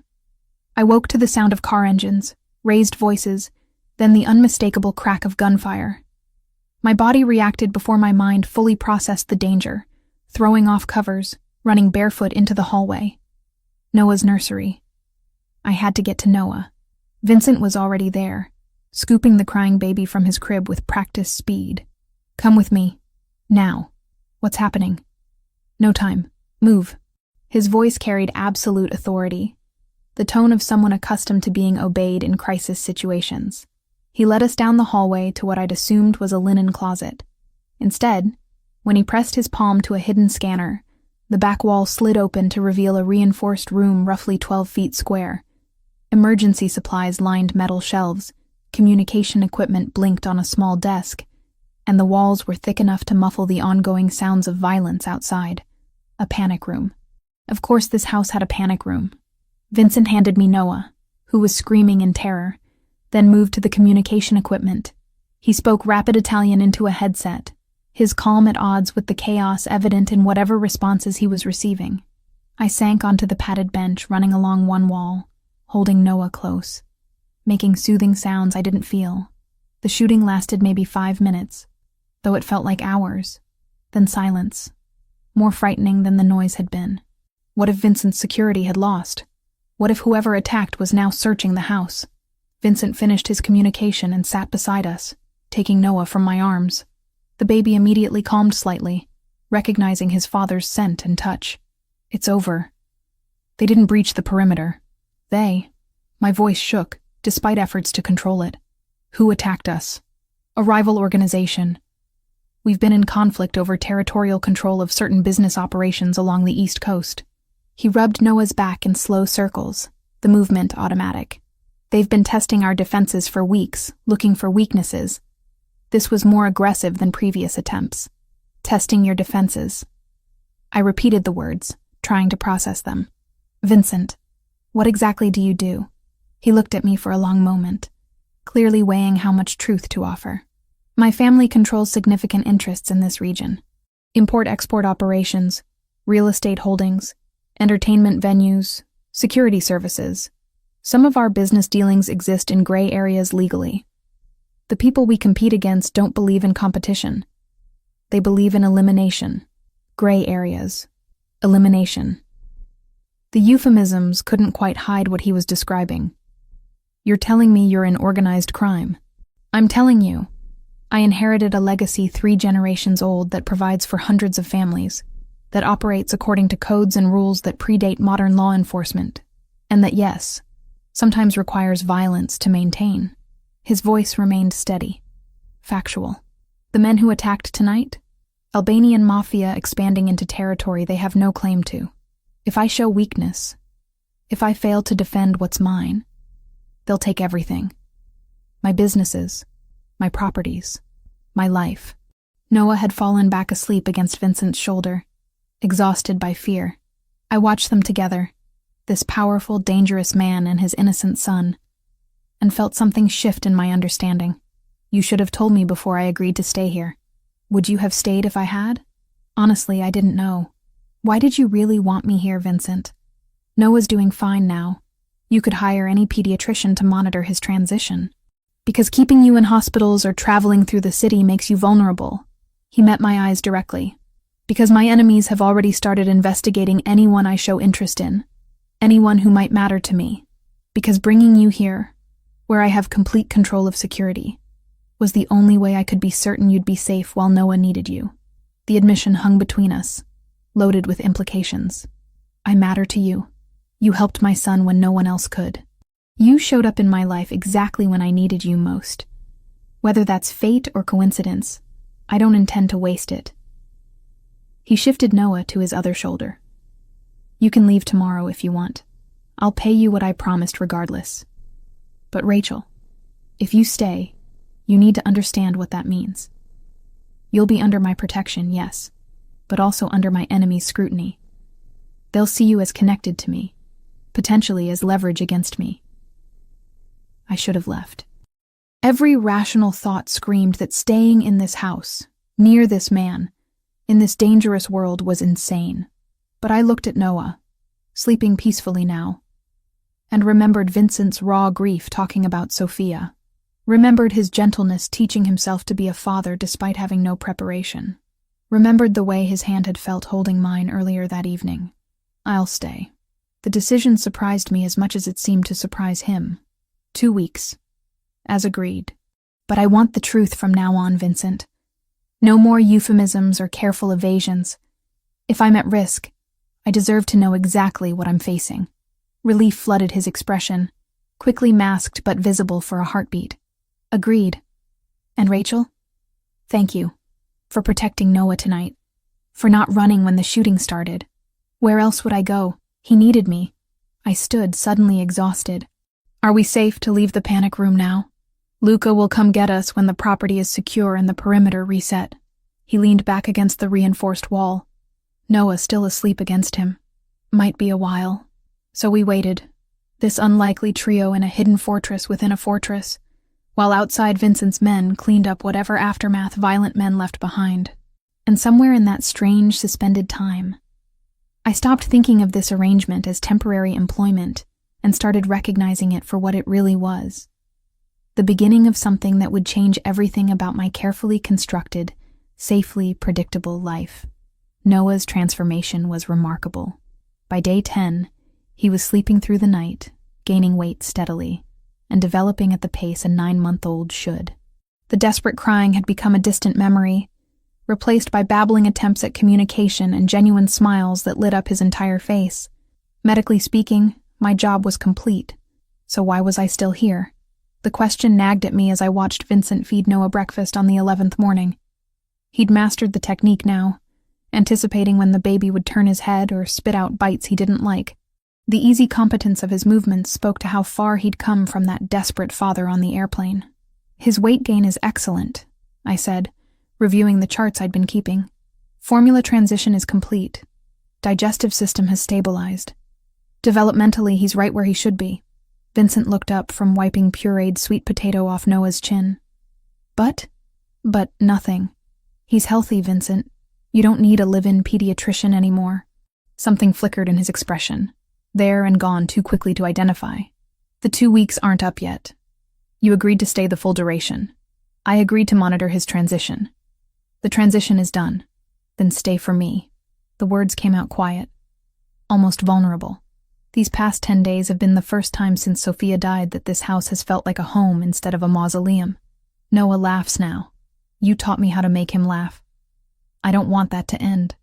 Speaker 1: I woke to the sound of car engines, raised voices, then the unmistakable crack of gunfire. My body reacted before my mind fully processed the danger, throwing off covers, running barefoot into the hallway. Noah's nursery. I had to get to Noah. Vincent was already there, scooping the crying baby from his crib with practiced speed. Come with me. Now. What's happening? No time. Move. His voice carried absolute authority, the tone of someone accustomed to being obeyed in crisis situations. He led us down the hallway to what I'd assumed was a linen closet. Instead, when he pressed his palm to a hidden scanner, the back wall slid open to reveal a reinforced room roughly 12 feet square. Emergency supplies lined metal shelves, communication equipment blinked on a small desk, and the walls were thick enough to muffle the ongoing sounds of violence outside. A panic room. Of course this house had a panic room. Vincent handed me Noah, who was screaming in terror, then moved to the communication equipment. He spoke rapid Italian into a headset, his calm at odds with the chaos evident in whatever responses he was receiving. I sank onto the padded bench running along one wall, holding Noah close, making soothing sounds I didn't feel. The shooting lasted maybe 5 minutes, though it felt like hours. Then silence, more frightening than the noise had been. What if Vincent's security had lost? What if whoever attacked was now searching the house? Vincent finished his communication and sat beside us, taking Noah from my arms. The baby immediately calmed slightly, recognizing his father's scent and touch. It's over. They didn't breach the perimeter. My voice shook, despite efforts to control it. Who attacked us? A rival organization. We've been in conflict over territorial control of certain business operations along the East Coast. He rubbed Noah's back in slow circles, the movement automatic. They've been testing our defenses for weeks, looking for weaknesses. This was more aggressive than previous attempts. Testing your defenses. I repeated the words, trying to process them. Vincent, what exactly do you do? He looked at me for a long moment, clearly weighing how much truth to offer. My family controls significant interests in this region. Import-export operations, real estate holdings, entertainment venues, security services. Some of our business dealings exist in gray areas legally. The people we compete against don't believe in competition. They believe in elimination. Gray areas. Elimination. The euphemisms couldn't quite hide what he was describing. You're telling me you're in organized crime. I'm telling you, I inherited a legacy 3 generations old that provides for hundreds of families, that operates according to codes and rules that predate modern law enforcement, and that, yes, sometimes requires violence to maintain. His voice remained steady, factual. The men who attacked tonight? Albanian Mafia expanding into territory they have no claim to. If I show weakness, if I fail to defend what's mine, they'll take everything. My businesses, my properties, my life. Noah had fallen back asleep against Vincent's shoulder, exhausted by fear. I watched them together, this powerful, dangerous man and his innocent son, and felt something shift in my understanding. You should have told me before I agreed to stay here. Would you have stayed if I had? Honestly, I didn't know. Why did you really want me here, Vincent? Noah's doing fine now. You could hire any pediatrician to monitor his transition. Because keeping you in hospitals or traveling through the city makes you vulnerable. He met my eyes directly. Because my enemies have already started investigating anyone I show interest in, anyone who might matter to me. Because bringing you here, where I have complete control of security, was the only way I could be certain you'd be safe while Noah needed you. The admission hung between us, loaded with implications. I matter to you. You helped my son when no one else could. You showed up in my life exactly when I needed you most. Whether that's fate or coincidence, I don't intend to waste it. He shifted Noah to his other shoulder. You can leave tomorrow if you want. I'll pay you what I promised regardless. But Rachel, if you stay, you need to understand what that means. You'll be under my protection, yes, but also under my enemy's scrutiny. They'll see you as connected to me, potentially as leverage against me. I should have left. Every rational thought screamed that staying in this house, near this man, in this dangerous world was insane. But I looked at Noah, sleeping peacefully now, and remembered Vincent's raw grief talking about Sophia, remembered his gentleness teaching himself to be a father despite having no preparation, remembered the way his hand had felt holding mine earlier that evening. I'll stay. The decision surprised me as much as it seemed to surprise him. 2 weeks. As agreed. But I want the truth from now on, Vincent. No more euphemisms or careful evasions. If I'm at risk, I deserve to know exactly what I'm facing. Relief flooded his expression, quickly masked but visible for a heartbeat. Agreed. And Rachel? Thank you. For protecting Noah tonight. For not running when the shooting started. Where else would I go? He needed me. I stood, suddenly exhausted. Are we safe to leave the panic room now? Luca will come get us when the property is secure and the perimeter reset. He leaned back against the reinforced wall. Noah still asleep against him. Might be a while. So we waited. This unlikely trio in a hidden fortress within a fortress, while outside Vincent's men cleaned up whatever aftermath violent men left behind. And somewhere in that strange, suspended time, I stopped thinking of this arrangement as temporary employment and started recognizing it for what it really was. The beginning of something that would change everything about my carefully constructed, safely predictable life. Noah's transformation was remarkable. By day 10, he was sleeping through the night, gaining weight steadily, and developing at the pace a 9-month-old should. The desperate crying had become a distant memory, replaced by babbling attempts at communication and genuine smiles that lit up his entire face. Medically speaking, my job was complete, so why was I still here? The question nagged at me as I watched Vincent feed Noah breakfast on the 11th morning. He'd mastered the technique now, anticipating when the baby would turn his head or spit out bites he didn't like. The easy competence of his movements spoke to how far he'd come from that desperate father on the airplane. His weight gain is excellent, I said, reviewing the charts I'd been keeping. Formula transition is complete. Digestive system has stabilized. Developmentally, he's right where he should be. Vincent looked up from wiping pureed sweet potato off Noah's chin. But nothing. He's healthy, Vincent. You don't need a live-in pediatrician anymore. Something flickered in his expression, there and gone too quickly to identify. The 2 weeks aren't up yet. You agreed to stay the full duration. I agreed to monitor his transition. The transition is done. Then stay for me. The words came out quiet, almost vulnerable. These past 10 days have been the first time since Sophia died that this house has felt like a home instead of a mausoleum. Noah laughs now. You taught me how to make him laugh. I don't want that to end.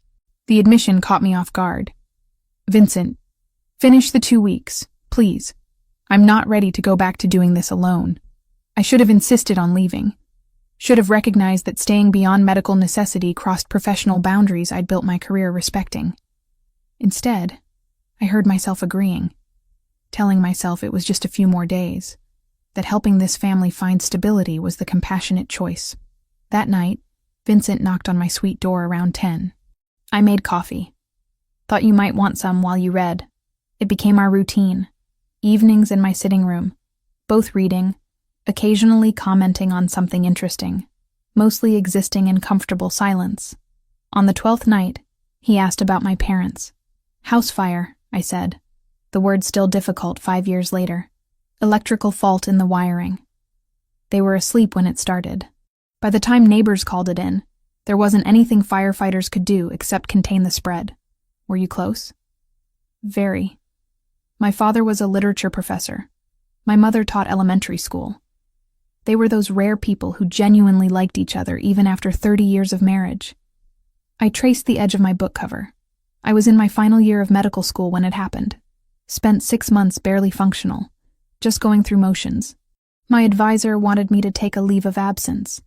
Speaker 1: The admission caught me off guard. Vincent, finish the 2 weeks, please. I'm not ready to go back to doing this alone. I should have insisted on leaving. Should have recognized that staying beyond medical necessity crossed professional boundaries I'd built my career respecting. Instead, I heard myself agreeing, telling myself it was just a few more days, that helping this family find stability was the compassionate choice. That night, Vincent knocked on my suite door around 10. I made coffee. Thought you might want some while you read. It became our routine. Evenings in my sitting room, both reading, occasionally commenting on something interesting, mostly existing in comfortable silence. On the 12th night, he asked about my parents. House fire, I said, the word still difficult 5 years later. Electrical fault in the wiring. They were asleep when it started. By the time neighbors called it in, there wasn't anything firefighters could do except contain the spread. Were you close? Very. My father was a literature professor. My mother taught elementary school. They were those rare people who genuinely liked each other even after 30 years of marriage. I traced the edge of my book cover. I was in my final year of medical school when it happened. Spent 6 months barely functional, just going through motions. My advisor wanted me to take a leave of absence,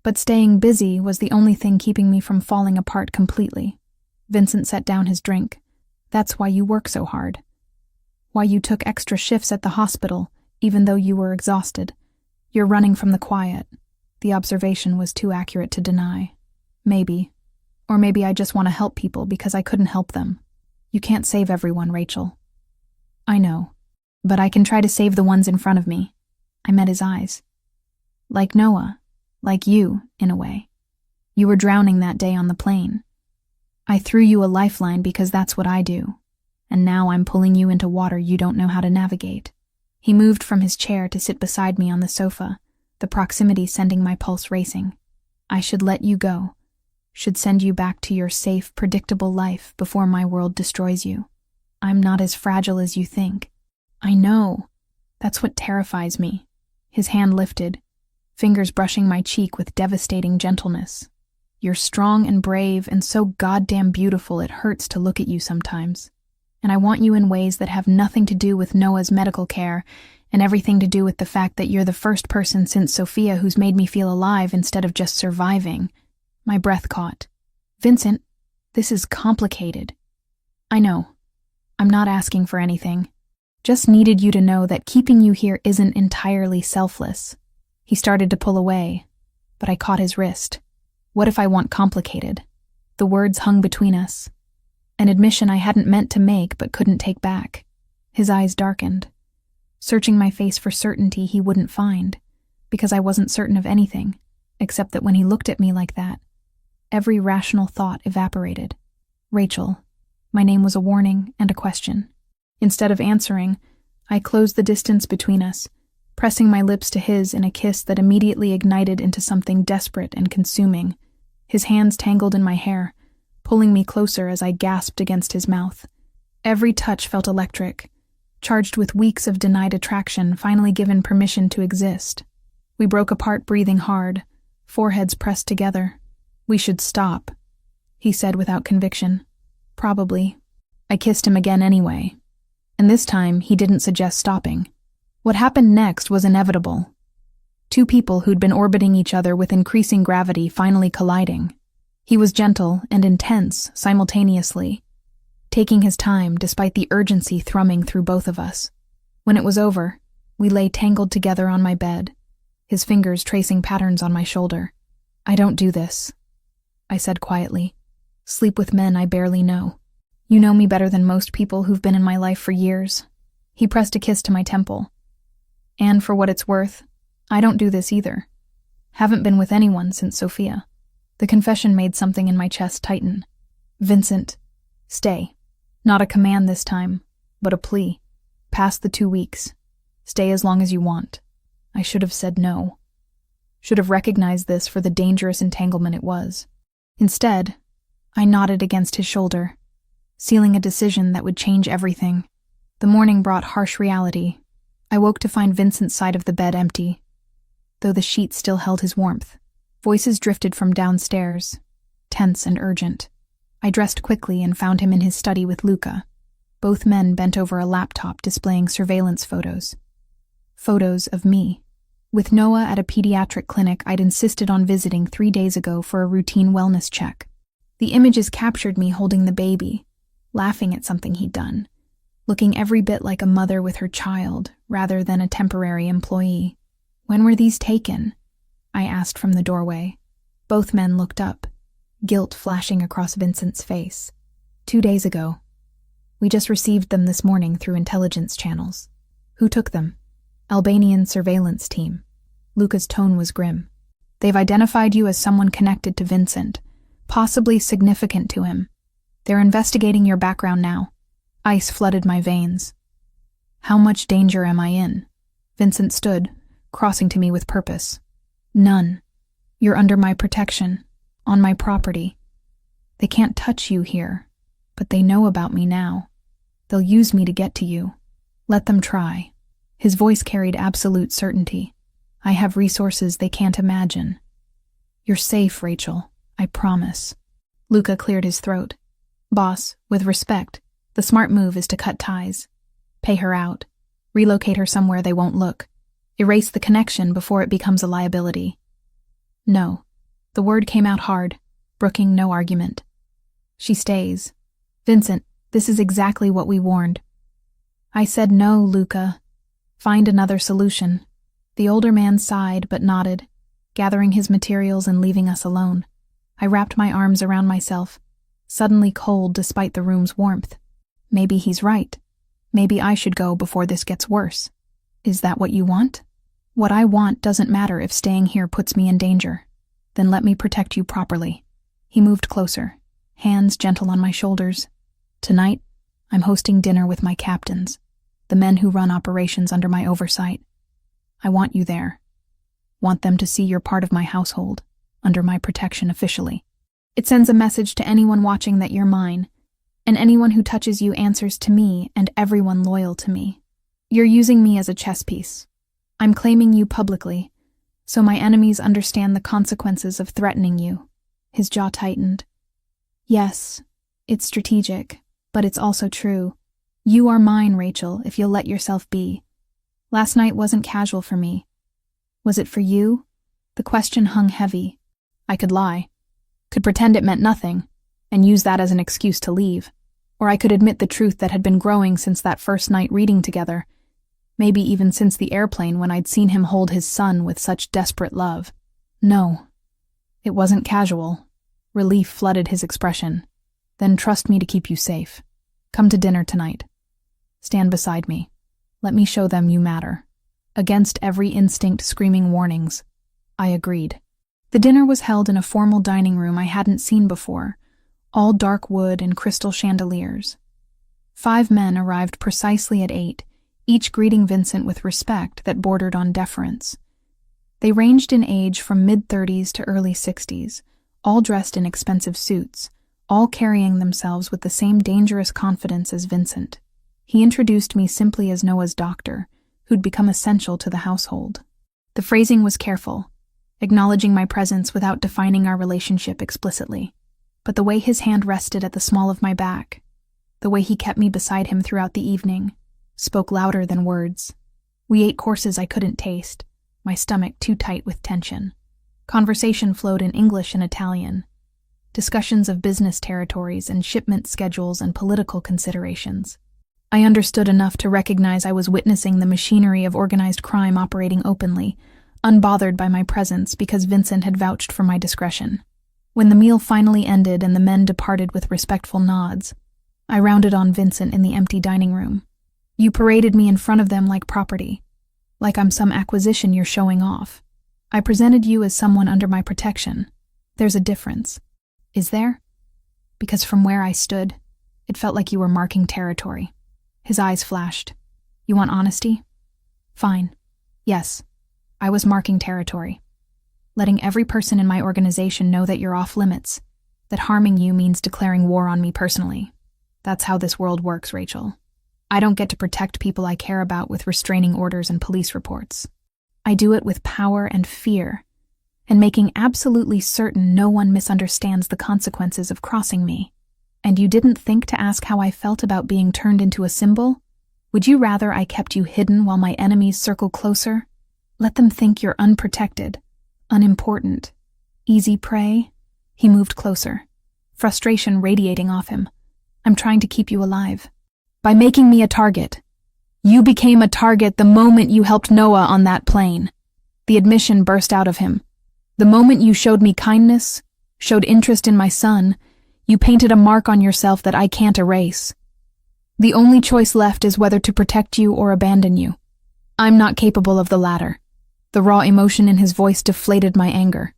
Speaker 1: but staying busy was the only thing keeping me from falling apart completely. Vincent set down his drink. That's why you work so hard. Why you took extra shifts at the hospital, even though you were exhausted. You're running from the quiet. The observation was too accurate to deny. Maybe. Or maybe I just want to help people because I couldn't help them. You can't save everyone, Rachel. I know, but I can try to save the ones in front of me. I met his eyes. Like Noah, like you, in a way. You were drowning that day on the plane. I threw you a lifeline because that's what I do, and now I'm pulling you into water you don't know how to navigate. He moved from his chair to sit beside me on the sofa, the proximity sending my pulse racing. I should let you go, should send you back to your safe, predictable life before my world destroys you. I'm not as fragile as you think. I know. That's what terrifies me. His hand lifted, fingers brushing my cheek with devastating gentleness. You're strong and brave and so goddamn beautiful it hurts to look at you sometimes. And I want you in ways that have nothing to do with Noah's medical care and everything to do with the fact that you're the first person since Sophia who's made me feel alive instead of just surviving. My breath caught. Vincent, this is complicated. I know. I'm not asking for anything. Just needed you to know that keeping you here isn't entirely selfless. He started to pull away, but I caught his wrist. What if I want complicated? The words hung between us. An admission I hadn't meant to make but couldn't take back. His eyes darkened, searching my face for certainty he wouldn't find, because I wasn't certain of anything, except that when he looked at me like that, every rational thought evaporated. Rachel. My name was a warning and a question. Instead of answering, I closed the distance between us, pressing my lips to his in a kiss that immediately ignited into something desperate and consuming. His hands tangled in my hair, pulling me closer as I gasped against his mouth. Every touch felt electric, charged with weeks of denied attraction finally given permission to exist. We broke apart breathing hard, foreheads pressed together. We should stop, he said without conviction. Probably. I kissed him again anyway. And this time, he didn't suggest stopping. What happened next was inevitable. Two people who'd been orbiting each other with increasing gravity finally colliding. He was gentle and intense simultaneously, taking his time despite the urgency thrumming through both of us. When it was over, we lay tangled together on my bed, his fingers tracing patterns on my shoulder. I don't do this, I said quietly. Sleep with men I barely know. You know me better than most people who've been in my life for years. He pressed a kiss to my temple. And for what it's worth, I don't do this either. Haven't been with anyone since Sophia. The confession made something in my chest tighten. Vincent, stay. Not a command this time, but a plea. Past the 2 weeks. Stay as long as you want. I should have said no. Should have recognized this for the dangerous entanglement it was. Instead, I nodded against his shoulder, sealing a decision that would change everything. The morning brought harsh reality. I woke to find Vincent's side of the bed empty, though the sheets still held his warmth. Voices drifted from downstairs, tense and urgent. I dressed quickly and found him in his study with Luca. Both men bent over a laptop displaying surveillance photos. Photos of me. With Noah at a pediatric clinic I'd insisted on visiting 3 days ago for a routine wellness check. The images captured me holding the baby, laughing at something he'd done, looking every bit like a mother with her child rather than a temporary employee. When were these taken? I asked from the doorway. Both men looked up, guilt flashing across Vincent's face. 2 days ago. We just received them this morning through intelligence channels. Who took them? Albanian surveillance team. Luca's tone was grim. They've identified you as someone connected to Vincent, possibly significant to him. They're investigating your background now. Ice flooded my veins. How much danger am I in? Vincent stood, crossing to me with purpose. None. You're under my protection, on my property. They can't touch you here, but they know about me now. They'll use me to get to you. Let them try. His voice carried absolute certainty. I have resources they can't imagine. You're safe, Rachel. I promise. Luca cleared his throat. Boss, with respect, the smart move is to cut ties. Pay her out. Relocate her somewhere they won't look. Erase the connection before it becomes a liability. No. The word came out hard, brooking no argument. She stays. Vincent, this is exactly what we warned. I said no, Luca. Find another solution. The older man sighed but nodded, gathering his materials and leaving us alone. I wrapped my arms around myself, suddenly cold despite the room's warmth. Maybe he's right. Maybe I should go before this gets worse. Is that what you want? What I want doesn't matter if staying here puts me in danger. Then let me protect you properly. He moved closer, hands gentle on my shoulders. Tonight, I'm hosting dinner with my captains, the men who run operations under my oversight. I want you there. Want them to see you're part of my household, under my protection officially. It sends a message to anyone watching that you're mine, and anyone who touches you answers to me and everyone loyal to me. You're using me as a chess piece. I'm claiming you publicly, so my enemies understand the consequences of threatening you. His jaw tightened. Yes, it's strategic, but it's also true. You are mine, Rachel, if you'll let yourself be. Last night wasn't casual for me. Was it for you? The question hung heavy. I could lie. Could pretend it meant nothing, and use that as an excuse to leave. Or I could admit the truth that had been growing since that first night reading together. Maybe even since the airplane when I'd seen him hold his son with such desperate love. No. It wasn't casual. Relief flooded his expression. Then trust me to keep you safe. Come to dinner tonight. Stand beside me. Let me show them you matter. Against every instinct screaming warnings. I agreed. The dinner was held in a formal dining room I hadn't seen before, all dark wood and crystal chandeliers. 5 men arrived precisely at 8, each greeting Vincent with respect that bordered on deference. They ranged in age from mid-30s to early 60s, all dressed in expensive suits, all carrying themselves with the same dangerous confidence as Vincent. He introduced me simply as Noah's doctor, who'd become essential to the household. The phrasing was careful, acknowledging my presence without defining our relationship explicitly. But the way his hand rested at the small of my back, the way he kept me beside him throughout the evening, spoke louder than words. We ate courses I couldn't taste, my stomach too tight with tension. Conversation flowed in English and Italian. Discussions of business territories and shipment schedules and political considerations. I understood enough to recognize I was witnessing the machinery of organized crime operating openly, unbothered by my presence because Vincent had vouched for my discretion. When the meal finally ended and the men departed with respectful nods, I rounded on Vincent in the empty dining room. You paraded me in front of them like property, like I'm some acquisition you're showing off. I presented you as someone under my protection. There's a difference. Is there? Because from where I stood, it felt like you were marking territory. His eyes flashed. You want honesty? Fine. Yes, I was marking territory. Letting every person in my organization know that you're off limits, that harming you means declaring war on me personally. That's how this world works, Rachel. I don't get to protect people I care about with restraining orders and police reports. I do it with power and fear, and making absolutely certain no one misunderstands the consequences of crossing me. And you didn't think to ask how I felt about being turned into a symbol? Would you rather I kept you hidden while my enemies circle closer? Let them think you're unprotected, unimportant, easy prey? He moved closer, frustration radiating off him. I'm trying to keep you alive. By making me a target. You became a target the moment you helped Noah on that plane. The admission burst out of him. The moment you showed me kindness, showed interest in my son, you painted a mark on yourself that I can't erase. The only choice left is whether to protect you or abandon you. I'm not capable of the latter. The raw emotion in his voice deflated my anger.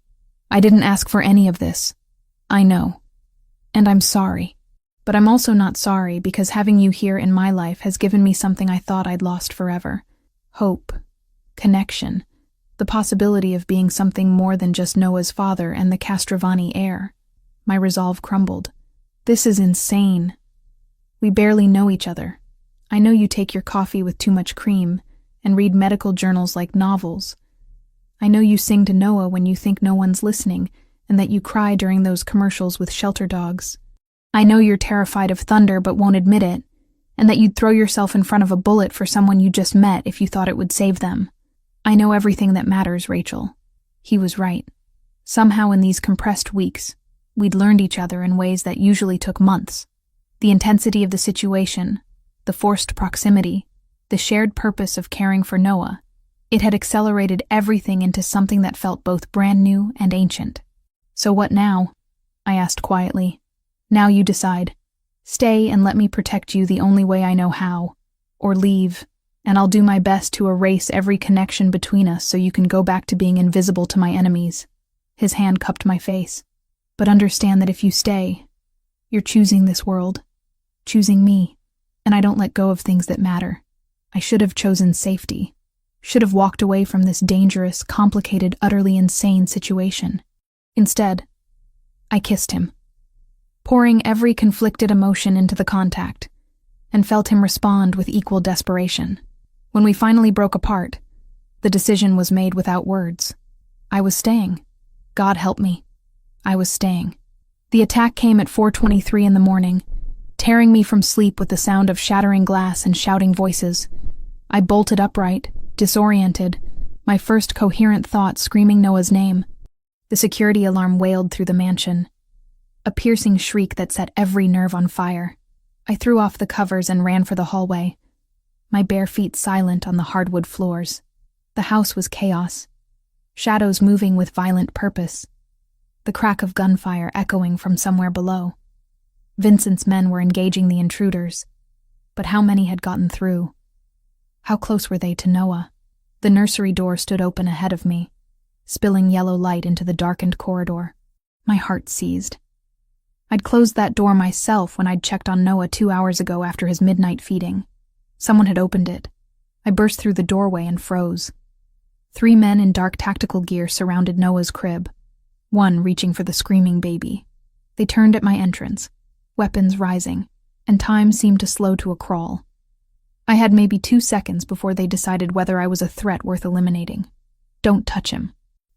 Speaker 1: I didn't ask for any of this. I know. And I'm sorry. But I'm also not sorry because having you here in my life has given me something I thought I'd lost forever. Hope. Connection. The possibility of being something more than just Noah's father and the Castrovani heir. My resolve crumbled. This is insane. We barely know each other. I know you take your coffee with too much cream and read medical journals like novels. I know you sing to Noah when you think no one's listening, and that you cry during those commercials with shelter dogs. I know you're terrified of thunder but won't admit it, and that you'd throw yourself in front of a bullet for someone you just met if you thought it would save them. I know everything that matters, Rachel. He was right. Somehow in these compressed weeks, we'd learned each other in ways that usually took months. The intensity of the situation, the forced proximity, the shared purpose of caring for Noah, it had accelerated everything into something that felt both brand new and ancient. So what now? I asked quietly. Now you decide. Stay and let me protect you the only way I know how. Or leave, and I'll do my best to erase every connection between us so you can go back to being invisible to my enemies. His hand cupped my face. But understand that if you stay, you're choosing this world, choosing me, and I don't let go of things that matter. I should have chosen safety, should have walked away from this dangerous, complicated, utterly insane situation. Instead, I kissed him, pouring every conflicted emotion into the contact, and felt him respond with equal desperation. When we finally broke apart, the decision was made without words. I was staying. God help me. I was staying. The attack came at 4:23 in the morning, tearing me from sleep with the sound of shattering glass and shouting voices. I bolted upright, disoriented, my first coherent thought screaming Noah's name. The security alarm wailed through the mansion, a piercing shriek that set every nerve on fire. I threw off the covers and ran for the hallway, my bare feet silent on the hardwood floors. The house was chaos, shadows moving with violent purpose, the crack of gunfire echoing from somewhere below. Vincent's men were engaging the intruders, but how many had gotten through? How close were they to Noah? The nursery door stood open ahead of me, spilling yellow light into the darkened corridor. My heart seized. I'd closed that door myself when I'd checked on Noah 2 hours ago after his midnight feeding. Someone had opened it. I burst through the doorway and froze. 3 men in dark tactical gear surrounded Noah's crib, one reaching for the screaming baby. They turned at my entrance, weapons rising, and time seemed to slow to a crawl. I had maybe 2 seconds before they decided whether I was a threat worth eliminating. Don't touch him.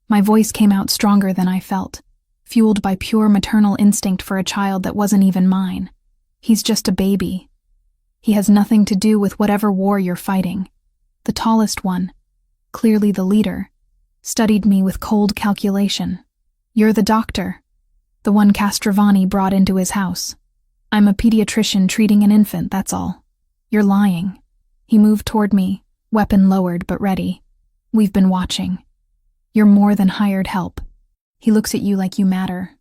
Speaker 1: My voice came out stronger than I felt, fueled by pure maternal instinct for a child that wasn't even mine. He's just a baby. He has nothing to do with whatever war you're fighting. The tallest one, clearly the leader, studied me with cold calculation. You're the doctor, the one Castrovani brought into his house. I'm a pediatrician treating an infant, that's all. You're lying. He moved toward me, weapon lowered but ready. We've been watching. You're more than hired help. He looks at you like you matter.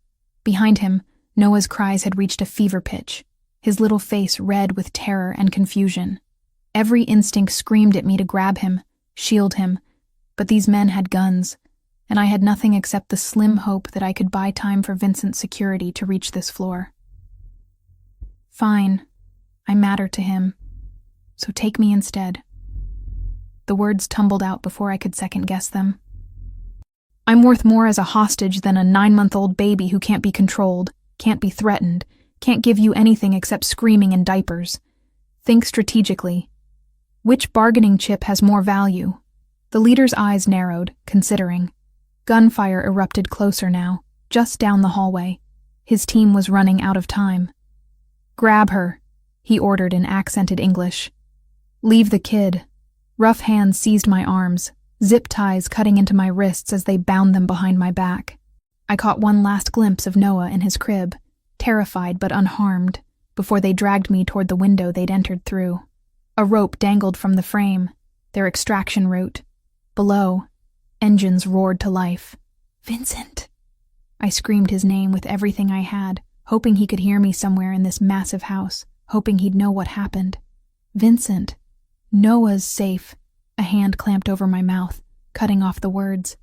Speaker 1: Behind him, Noah's cries had reached a fever pitch, his little face red with terror and confusion. Every instinct screamed at me to grab him, shield him, but these men had guns, and I had nothing except the slim hope that I could buy time for Vincent's security to reach this floor. Fine. I matter to him. So take me instead. The words tumbled out before I could second-guess them. I'm worth more as a hostage than a 9-month-old baby who can't be controlled, can't be threatened, can't give you anything except screaming and diapers. Think strategically. Which bargaining chip has more value? The leader's eyes narrowed, considering. Gunfire erupted closer now, just down the hallway. His team was running out of time. Grab her, he ordered in accented English. Leave the kid. Rough hands seized my arms, zip ties cutting into my wrists as they bound them behind my back. I caught one last glimpse of Noah in his crib, terrified but unharmed, before they dragged me toward the window they'd entered through. A rope dangled from the frame, their extraction route. Below, engines roared to life. Vincent! I screamed his name with everything I had, hoping he could hear me somewhere in this massive house, hoping he'd know what happened. Vincent. Noah's safe. A hand clamped over my mouth, cutting off the words.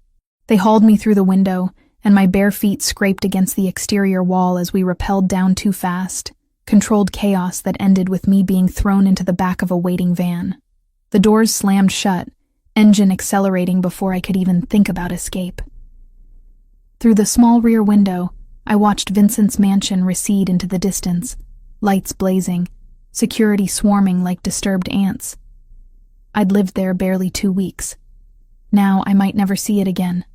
Speaker 1: They hauled me through the window, and my bare feet scraped against the exterior wall as we rappelled down too fast, controlled chaos that ended with me being thrown into the back of a waiting van. The doors slammed shut, engine accelerating before I could even think about escape. Through the small rear window, I watched Vincent's mansion recede into the distance, lights blazing, security swarming like disturbed ants. I'd lived there barely 2 weeks. Now I might never see it again.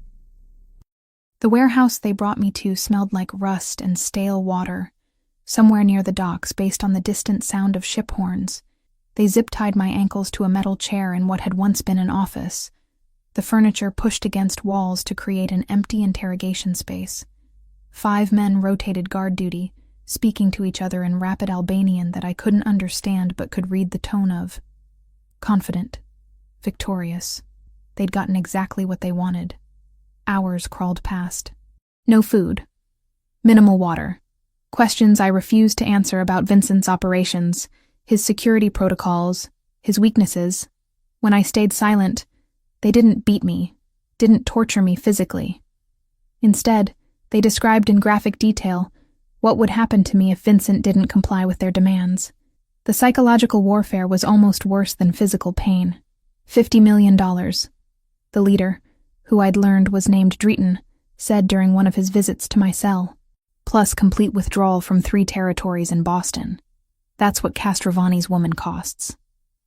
Speaker 1: The warehouse they brought me to smelled like rust and stale water, somewhere near the docks based on the distant sound of ship horns. They zip-tied my ankles to a metal chair in what had once been an office, the furniture pushed against walls to create an empty interrogation space. 5 men rotated guard duty, speaking to each other in rapid Albanian that I couldn't understand but could read the tone of. Confident. Victorious. They'd gotten exactly what they wanted. Hours crawled past. No food. Minimal water. Questions I refused to answer about Vincent's operations, his security protocols, his weaknesses. When I stayed silent, they didn't beat me, didn't torture me physically. Instead, they described in graphic detail what would happen to me if Vincent didn't comply with their demands. The psychological warfare was almost worse than physical pain. $50 million. The leader, who I'd learned was named Drayton, said during one of his visits to my cell, plus complete withdrawal from 3 territories in Boston. That's what Castrovani's woman costs.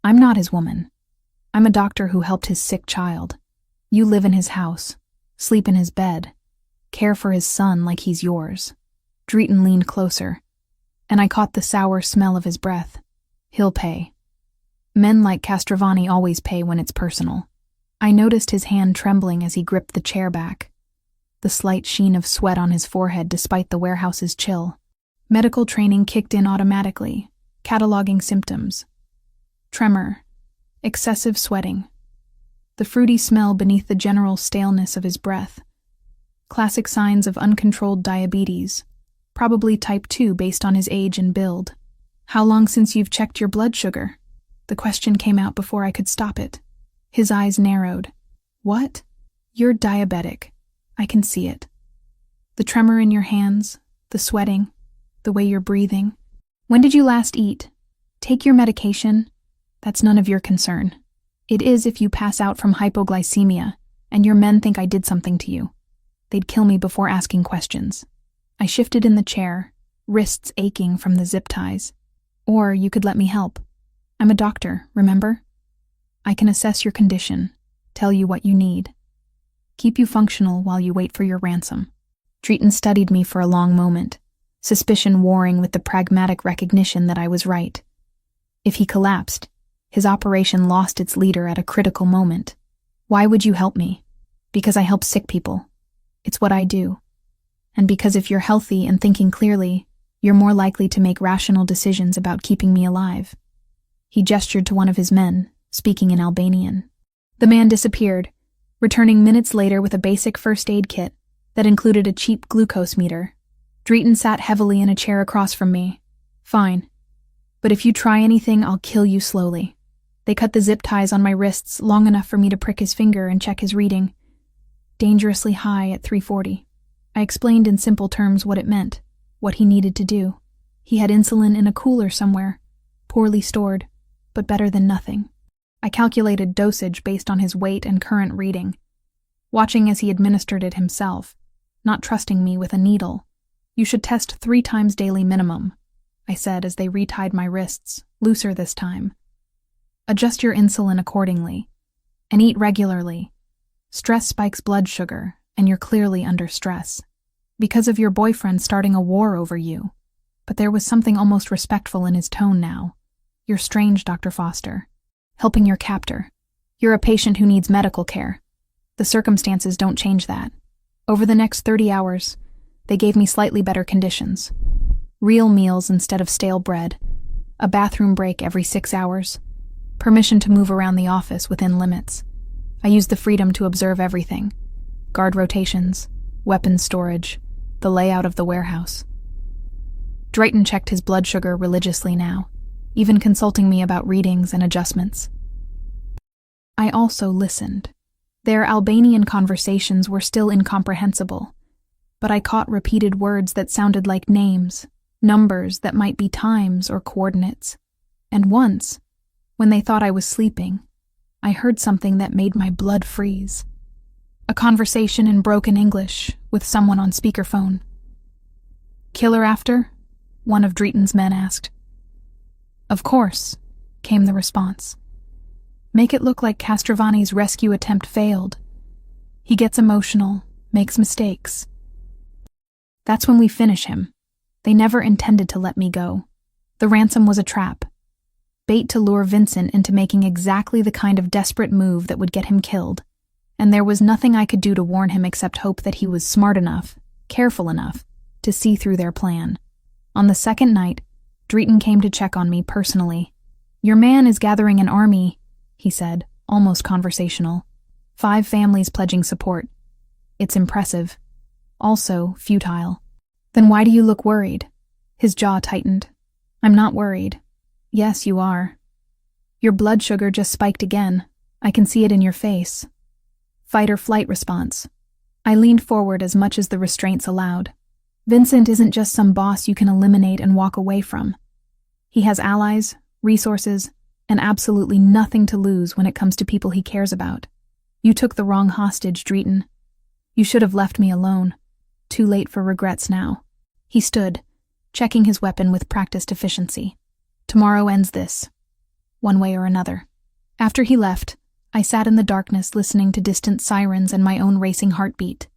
Speaker 1: I'm not his woman. I'm a doctor who helped his sick child. You live in his house, sleep in his bed, care for his son like he's yours. Drayton leaned closer, and I caught the sour smell of his breath. He'll pay. Men like Castrovani always pay when it's personal. I noticed his hand trembling as he gripped the chair back, the slight sheen of sweat on his forehead despite the warehouse's chill. Medical training kicked in automatically, cataloging symptoms. Tremor, excessive sweating, the fruity smell beneath the general staleness of his breath. Classic signs of uncontrolled diabetes, probably type 2 based on his age and build. How long since you've checked your blood sugar? The question came out before I could stop it. His eyes narrowed. What? You're diabetic. I can see it. The tremor in your hands, the sweating, the way you're breathing. When did you last eat? Take your medication. That's none of your concern. It is if you pass out from hypoglycemia, and your men think I did something to you. They'd kill me before asking questions. I shifted in the chair, wrists aching from the zip ties. Or you could let me help. I'm a doctor, remember? I can assess your condition, tell you what you need. Keep you functional while you wait for your ransom. Drayton studied me for a long moment, suspicion warring with the pragmatic recognition that I was right. If he collapsed, his operation lost its leader at a critical moment. Why would you help me? Because I help sick people. It's what I do. And because if you're healthy and thinking clearly, you're more likely to make rational decisions about keeping me alive. He gestured to one of his men, speaking in Albanian. The man disappeared, returning minutes later with a basic first aid kit that included a cheap glucose meter. Drayton sat heavily in a chair across from me. Fine. But if you try anything, I'll kill you slowly. They cut the zip ties on my wrists long enough for me to prick his finger and check his reading. Dangerously high at 340. I explained in simple terms what it meant, what he needed to do. He had insulin in a cooler somewhere, poorly stored, but better than nothing. I calculated dosage based on his weight and current reading, watching as he administered it himself, not trusting me with a needle. You should test 3 times daily minimum, I said as they retied my wrists, looser this time. Adjust your insulin accordingly, and eat regularly. Stress spikes blood sugar, and you're clearly under stress. Because of your boyfriend starting a war over you. But there was something almost respectful in his tone now. You're strange, Dr. Foster. Helping your captor. You're a patient who needs medical care. The circumstances don't change that. Over the next 30 hours, they gave me slightly better conditions. Real meals instead of stale bread. A bathroom break every 6 hours. Permission to move around the office within limits. I used the freedom to observe everything. Guard rotations, weapons storage, the layout of the warehouse. Drayton checked his blood sugar religiously now, even consulting me about readings and adjustments. I also listened. Their Albanian conversations were still incomprehensible, but I caught repeated words that sounded like names, numbers that might be times or coordinates. And once, when they thought I was sleeping, I heard something that made my blood freeze. A conversation in broken English with someone on speakerphone. Killer after? One of Drayton's men asked. Of course, came the response. Make it look like Castrovani's rescue attempt failed. He gets emotional, makes mistakes. That's when we finish him. They never intended to let me go. The ransom was a trap. Bait to lure Vincent into making exactly the kind of desperate move that would get him killed. And there was nothing I could do to warn him except hope that he was smart enough, careful enough, to see through their plan. On the second night, Drayton came to check on me personally. "Your man is gathering an army," he said, almost conversational. 5 families pledging support. It's impressive. Also futile. "Then why do you look worried?" His jaw tightened. "I'm not worried." "Yes, you are. Your blood sugar just spiked again. I can see it in your face." Fight or flight response. I leaned forward as much as the restraints allowed. Vincent isn't just some boss you can eliminate and walk away from. He has allies, resources, and absolutely nothing to lose when it comes to people he cares about. You took the wrong hostage, Drayton. You should have left me alone. Too late for regrets now. He stood, checking his weapon with practiced efficiency. Tomorrow ends this, one way or another. After he left, I sat in the darkness listening to distant sirens and my own racing heartbeat.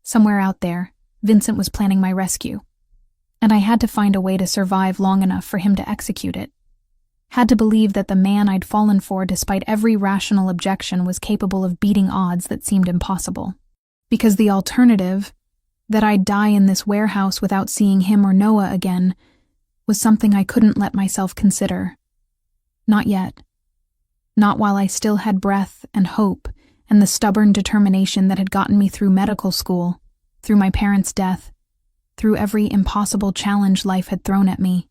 Speaker 1: Somewhere out there, Vincent was planning my rescue. And I had to find a way to survive long enough for him to execute it. Had to believe that the man I'd fallen for despite every rational objection was capable of beating odds that seemed impossible. Because the alternative, that I'd die in this warehouse without seeing him or Noah again, was something I couldn't let myself consider. Not yet. Not while I still had breath and hope and the stubborn determination that had gotten me through medical school, through my parents' death, through every impossible challenge life had thrown at me.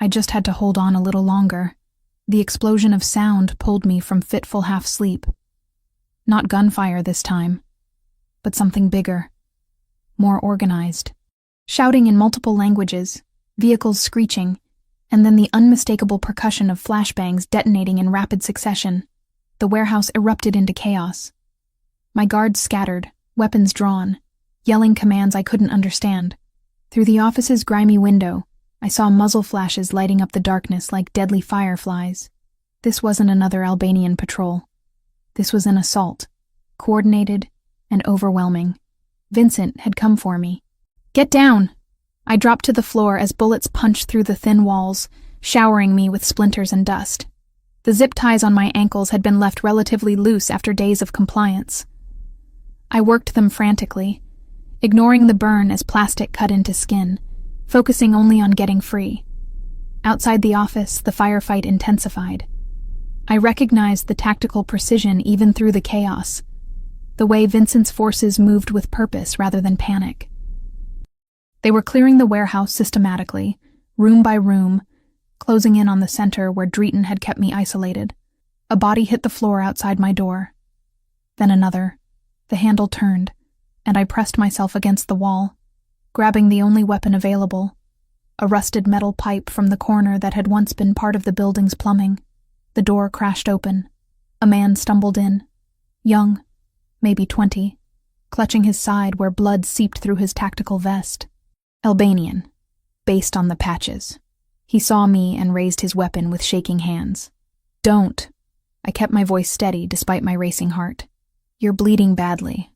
Speaker 1: I just had to hold on a little longer. The explosion of sound pulled me from fitful half-sleep. Not gunfire this time, but something bigger, more organized. Shouting in multiple languages, vehicles screeching, and then the unmistakable percussion of flashbangs detonating in rapid succession. The warehouse erupted into chaos. My guards scattered, weapons drawn, yelling commands I couldn't understand. Through the office's grimy window, I saw muzzle flashes lighting up the darkness like deadly fireflies. This wasn't another Albanian patrol. This was an assault, coordinated and overwhelming. Vincent had come for me. "Get down!" I dropped to the floor as bullets punched through the thin walls, showering me with splinters and dust. The zip ties on my ankles had been left relatively loose after days of compliance. I worked them frantically, ignoring the burn as plastic cut into skin, focusing only on getting free. Outside the office, the firefight intensified. I recognized the tactical precision even through the chaos, the way Vincent's forces moved with purpose rather than panic. They were clearing the warehouse systematically, room by room, closing in on the center where Drayton had kept me isolated. A body hit the floor outside my door. Then another. The handle turned, and I pressed myself against the wall, grabbing the only weapon available, a rusted metal pipe from the corner that had once been part of the building's plumbing. The door crashed open. A man stumbled in, young, maybe 20, clutching his side where blood seeped through his tactical vest. Albanian, based on the patches. He saw me and raised his weapon with shaking hands. "Don't." I kept my voice steady despite my racing heart. "You're bleeding badly.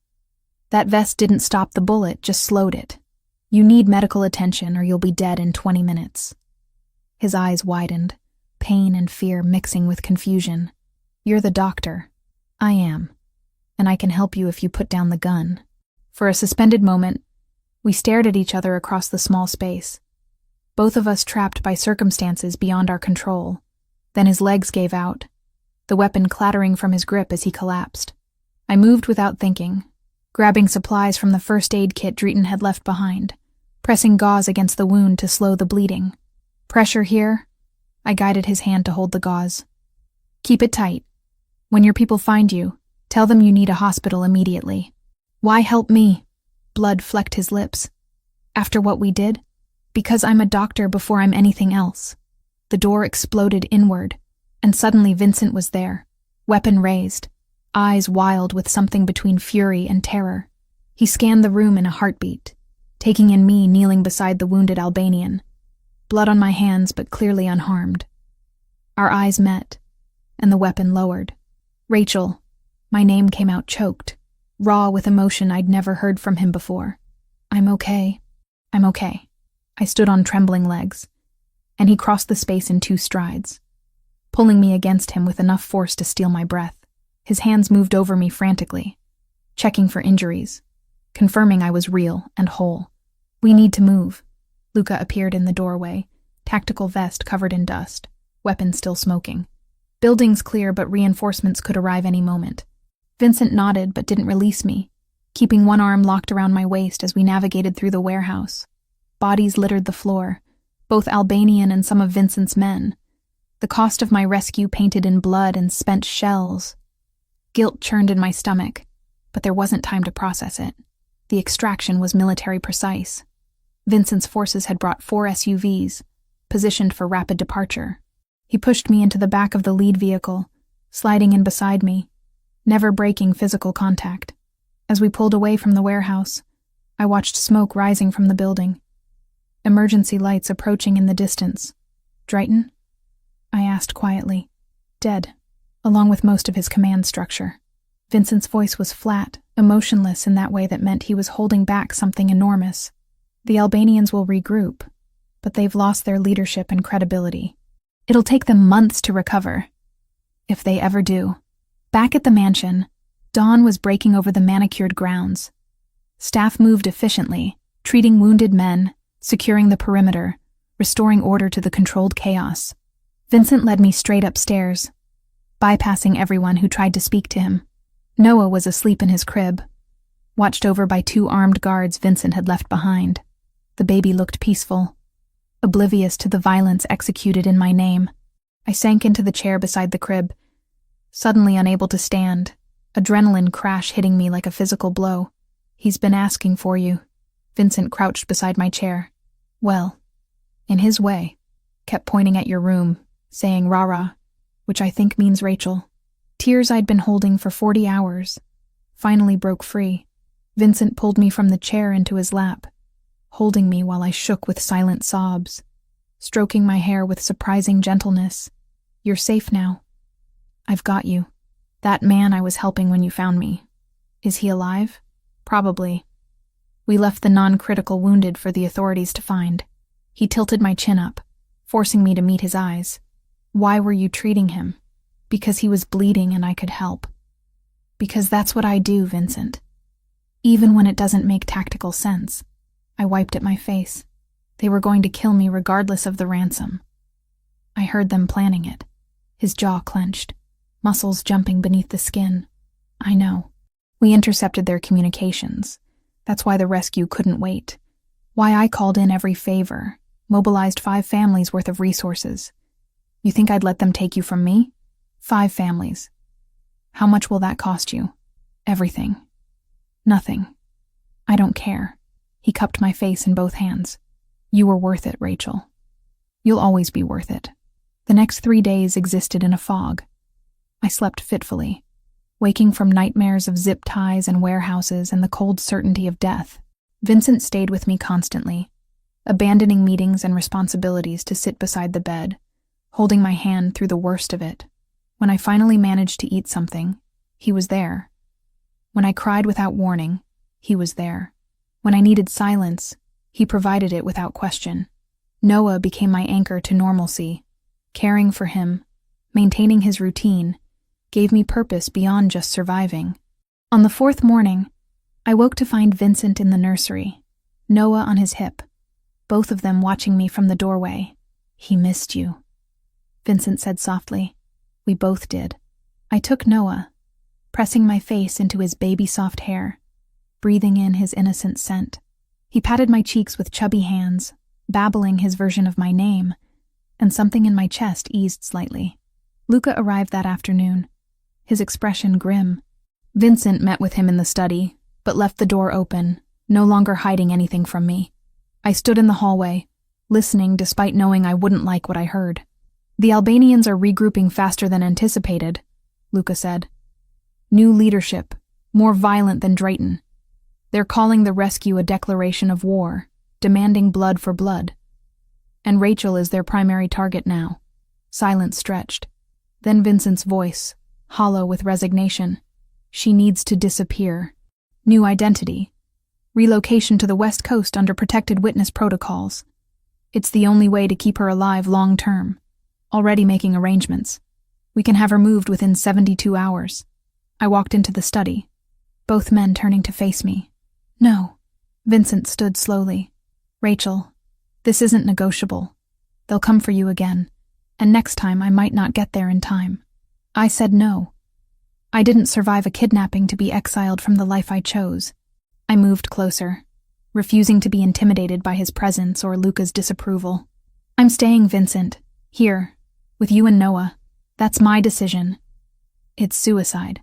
Speaker 1: That vest didn't stop the bullet, just slowed it. You need medical attention or you'll be dead in 20 minutes. His eyes widened, pain and fear mixing with confusion. "You're the doctor." "I am. And I can help you if you put down the gun." For a suspended moment, we stared at each other across the small space, both of us trapped by circumstances beyond our control. Then his legs gave out, the weapon clattering from his grip as he collapsed. I moved without thinking, grabbing supplies from the first aid kit Drayton had left behind, pressing gauze against the wound to slow the bleeding. "Pressure here?" I guided his hand to hold the gauze. "Keep it tight. When your people find you, tell them you need a hospital immediately." "Why help me?" Blood flecked his lips. "After what we did? Because I'm a doctor before I'm anything else." The door exploded inward, and suddenly Vincent was there, weapon raised, eyes wild with something between fury and terror. He scanned the room in a heartbeat, taking in me kneeling beside the wounded Albanian, blood on my hands but clearly unharmed. Our eyes met, and the weapon lowered. Rachel. My name came out choked, raw with emotion I'd never heard from him before. I'm okay. I'm okay. I stood on trembling legs, and he crossed the space in 2 strides, pulling me against him with enough force to steal my breath. His hands moved over me frantically, checking for injuries, confirming I was real and whole. We need to move. Luca appeared in the doorway, tactical vest covered in dust, weapon still smoking. Buildings clear, but reinforcements could arrive any moment. Vincent nodded but didn't release me, keeping one arm locked around my waist as we navigated through the warehouse. Bodies littered the floor, both Albanian and some of Vincent's men. The cost of my rescue painted in blood and spent shells. Guilt churned in my stomach, but there wasn't time to process it. The extraction was military precise. Vincent's forces had brought 4 SUVs, positioned for rapid departure. He pushed me into the back of the lead vehicle, sliding in beside me, never breaking physical contact. As we pulled away from the warehouse, I watched smoke rising from the building. Emergency lights approaching in the distance. Drayton? I asked quietly. Dead, along with most of his command structure. Vincent's voice was flat, emotionless in that way that meant he was holding back something enormous. The Albanians will regroup, but they've lost their leadership and credibility. It'll take them months to recover, if they ever do. Back at the mansion, dawn was breaking over the manicured grounds. Staff moved efficiently, treating wounded men, securing the perimeter, restoring order to the controlled chaos. Vincent led me straight upstairs, bypassing everyone who tried to speak to him. Noah was asleep in his crib, watched over by 2 armed guards Vincent had left behind. The baby looked peaceful, oblivious to the violence executed in my name. I sank into the chair beside the crib, suddenly unable to stand, adrenaline crash hitting me like a physical blow. He's been asking for you. Vincent crouched beside my chair. Well, in his way, kept pointing at your room, saying rah-rah, which I think means Rachel. Tears I'd been holding for 40 hours finally broke free. Vincent pulled me from the chair into his lap, holding me while I shook with silent sobs, stroking my hair with surprising gentleness. You're safe now. I've got you. That man I was helping when you found me. Is he alive? Probably. We left the non-critical wounded for the authorities to find. He tilted my chin up, forcing me to meet his eyes. Why were you treating him? Because he was bleeding and I could help. Because that's what I do, Vincent. Even when it doesn't make tactical sense. I wiped at my face. They were going to kill me regardless of the ransom. I heard them planning it. His jaw clenched, muscles jumping beneath the skin. I know. We intercepted their communications. That's why the rescue couldn't wait. Why I called in every favor, mobilized 5 families worth of resources. You think I'd let them take you from me? 5 families. How much will that cost you? Everything. Nothing. I don't care. He cupped my face in both hands. You were worth it, Rachel. You'll always be worth it. The next 3 days existed in a fog. I slept fitfully, waking from nightmares of zip ties and warehouses and the cold certainty of death. Vincent stayed with me constantly, abandoning meetings and responsibilities to sit beside the bed, holding my hand through the worst of it. When I finally managed to eat something, he was there. When I cried without warning, he was there. When I needed silence, he provided it without question. Noah became my anchor to normalcy. Caring for him, maintaining his routine, gave me purpose beyond just surviving. On the 4th morning, I woke to find Vincent in the nursery, Noah on his hip, both of them watching me from the doorway. He missed you, Vincent said softly. We both did. I took Noah, pressing my face into his baby-soft hair, breathing in his innocent scent. He patted my cheeks with chubby hands, babbling his version of my name, and something in my chest eased slightly. Luca arrived that afternoon, his expression grim. Vincent met with him in the study, but left the door open, no longer hiding anything from me. I stood in the hallway, listening despite knowing I wouldn't like what I heard. The Albanians are regrouping faster than anticipated, Luca said. New leadership, more violent than Drayton. They're calling the rescue a declaration of war, demanding blood for blood. And Rachel is their primary target now. Silence stretched. Then Vincent's voice, hollow with resignation. She needs to disappear. New identity. Relocation to the West Coast under protected witness protocols. It's the only way to keep her alive long term. Already making arrangements. We can have her moved within 72 hours. I walked into the study, both men turning to face me. No. Vincent stood slowly. Rachel, this isn't negotiable. They'll come for you again, and next time I might not get there in time. I said no. I didn't survive a kidnapping to be exiled from the life I chose. I moved closer, refusing to be intimidated by his presence or Luca's disapproval. I'm staying, Vincent. Here, with you and Noah. That's my decision. It's suicide.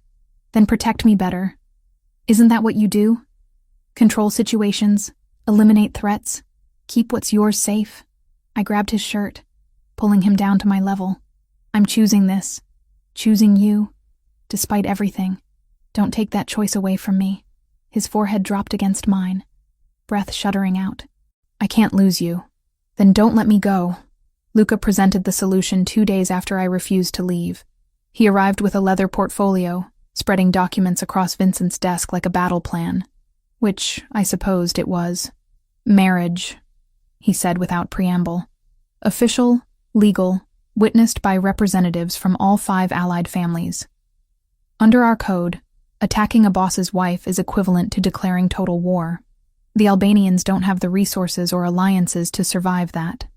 Speaker 1: Then protect me better. Isn't that what you do? Control situations, eliminate threats, keep what's yours safe. I grabbed his shirt, pulling him down to my level. I'm choosing this. Choosing you. Despite everything. Don't take that choice away from me. His forehead dropped against mine, breath shuddering out. I can't lose you. Then don't let me go. Luca presented the solution 2 days after I refused to leave. He arrived with a leather portfolio, spreading documents across Vincent's desk like a battle plan. Which, I supposed it was. Marriage, he said without preamble. Official, legal, witnessed by representatives from all 5 allied families. Under our code, attacking a boss's wife is equivalent to declaring total war. The Albanians don't have the resources or alliances to survive that.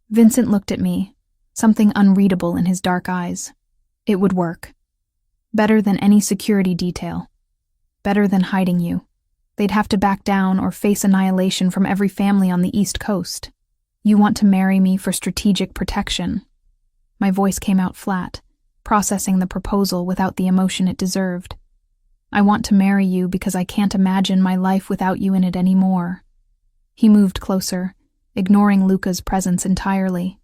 Speaker 1: Vincent looked at me, something unreadable in his dark eyes. It would work. Better than any security detail. Better than hiding you. They'd have to back down or face annihilation from every family on the East Coast. You want to marry me for strategic protection. My voice came out flat, processing the proposal without the emotion it deserved. I want to marry you because I can't imagine my life without you in it anymore. He moved closer, ignoring Luca's presence entirely.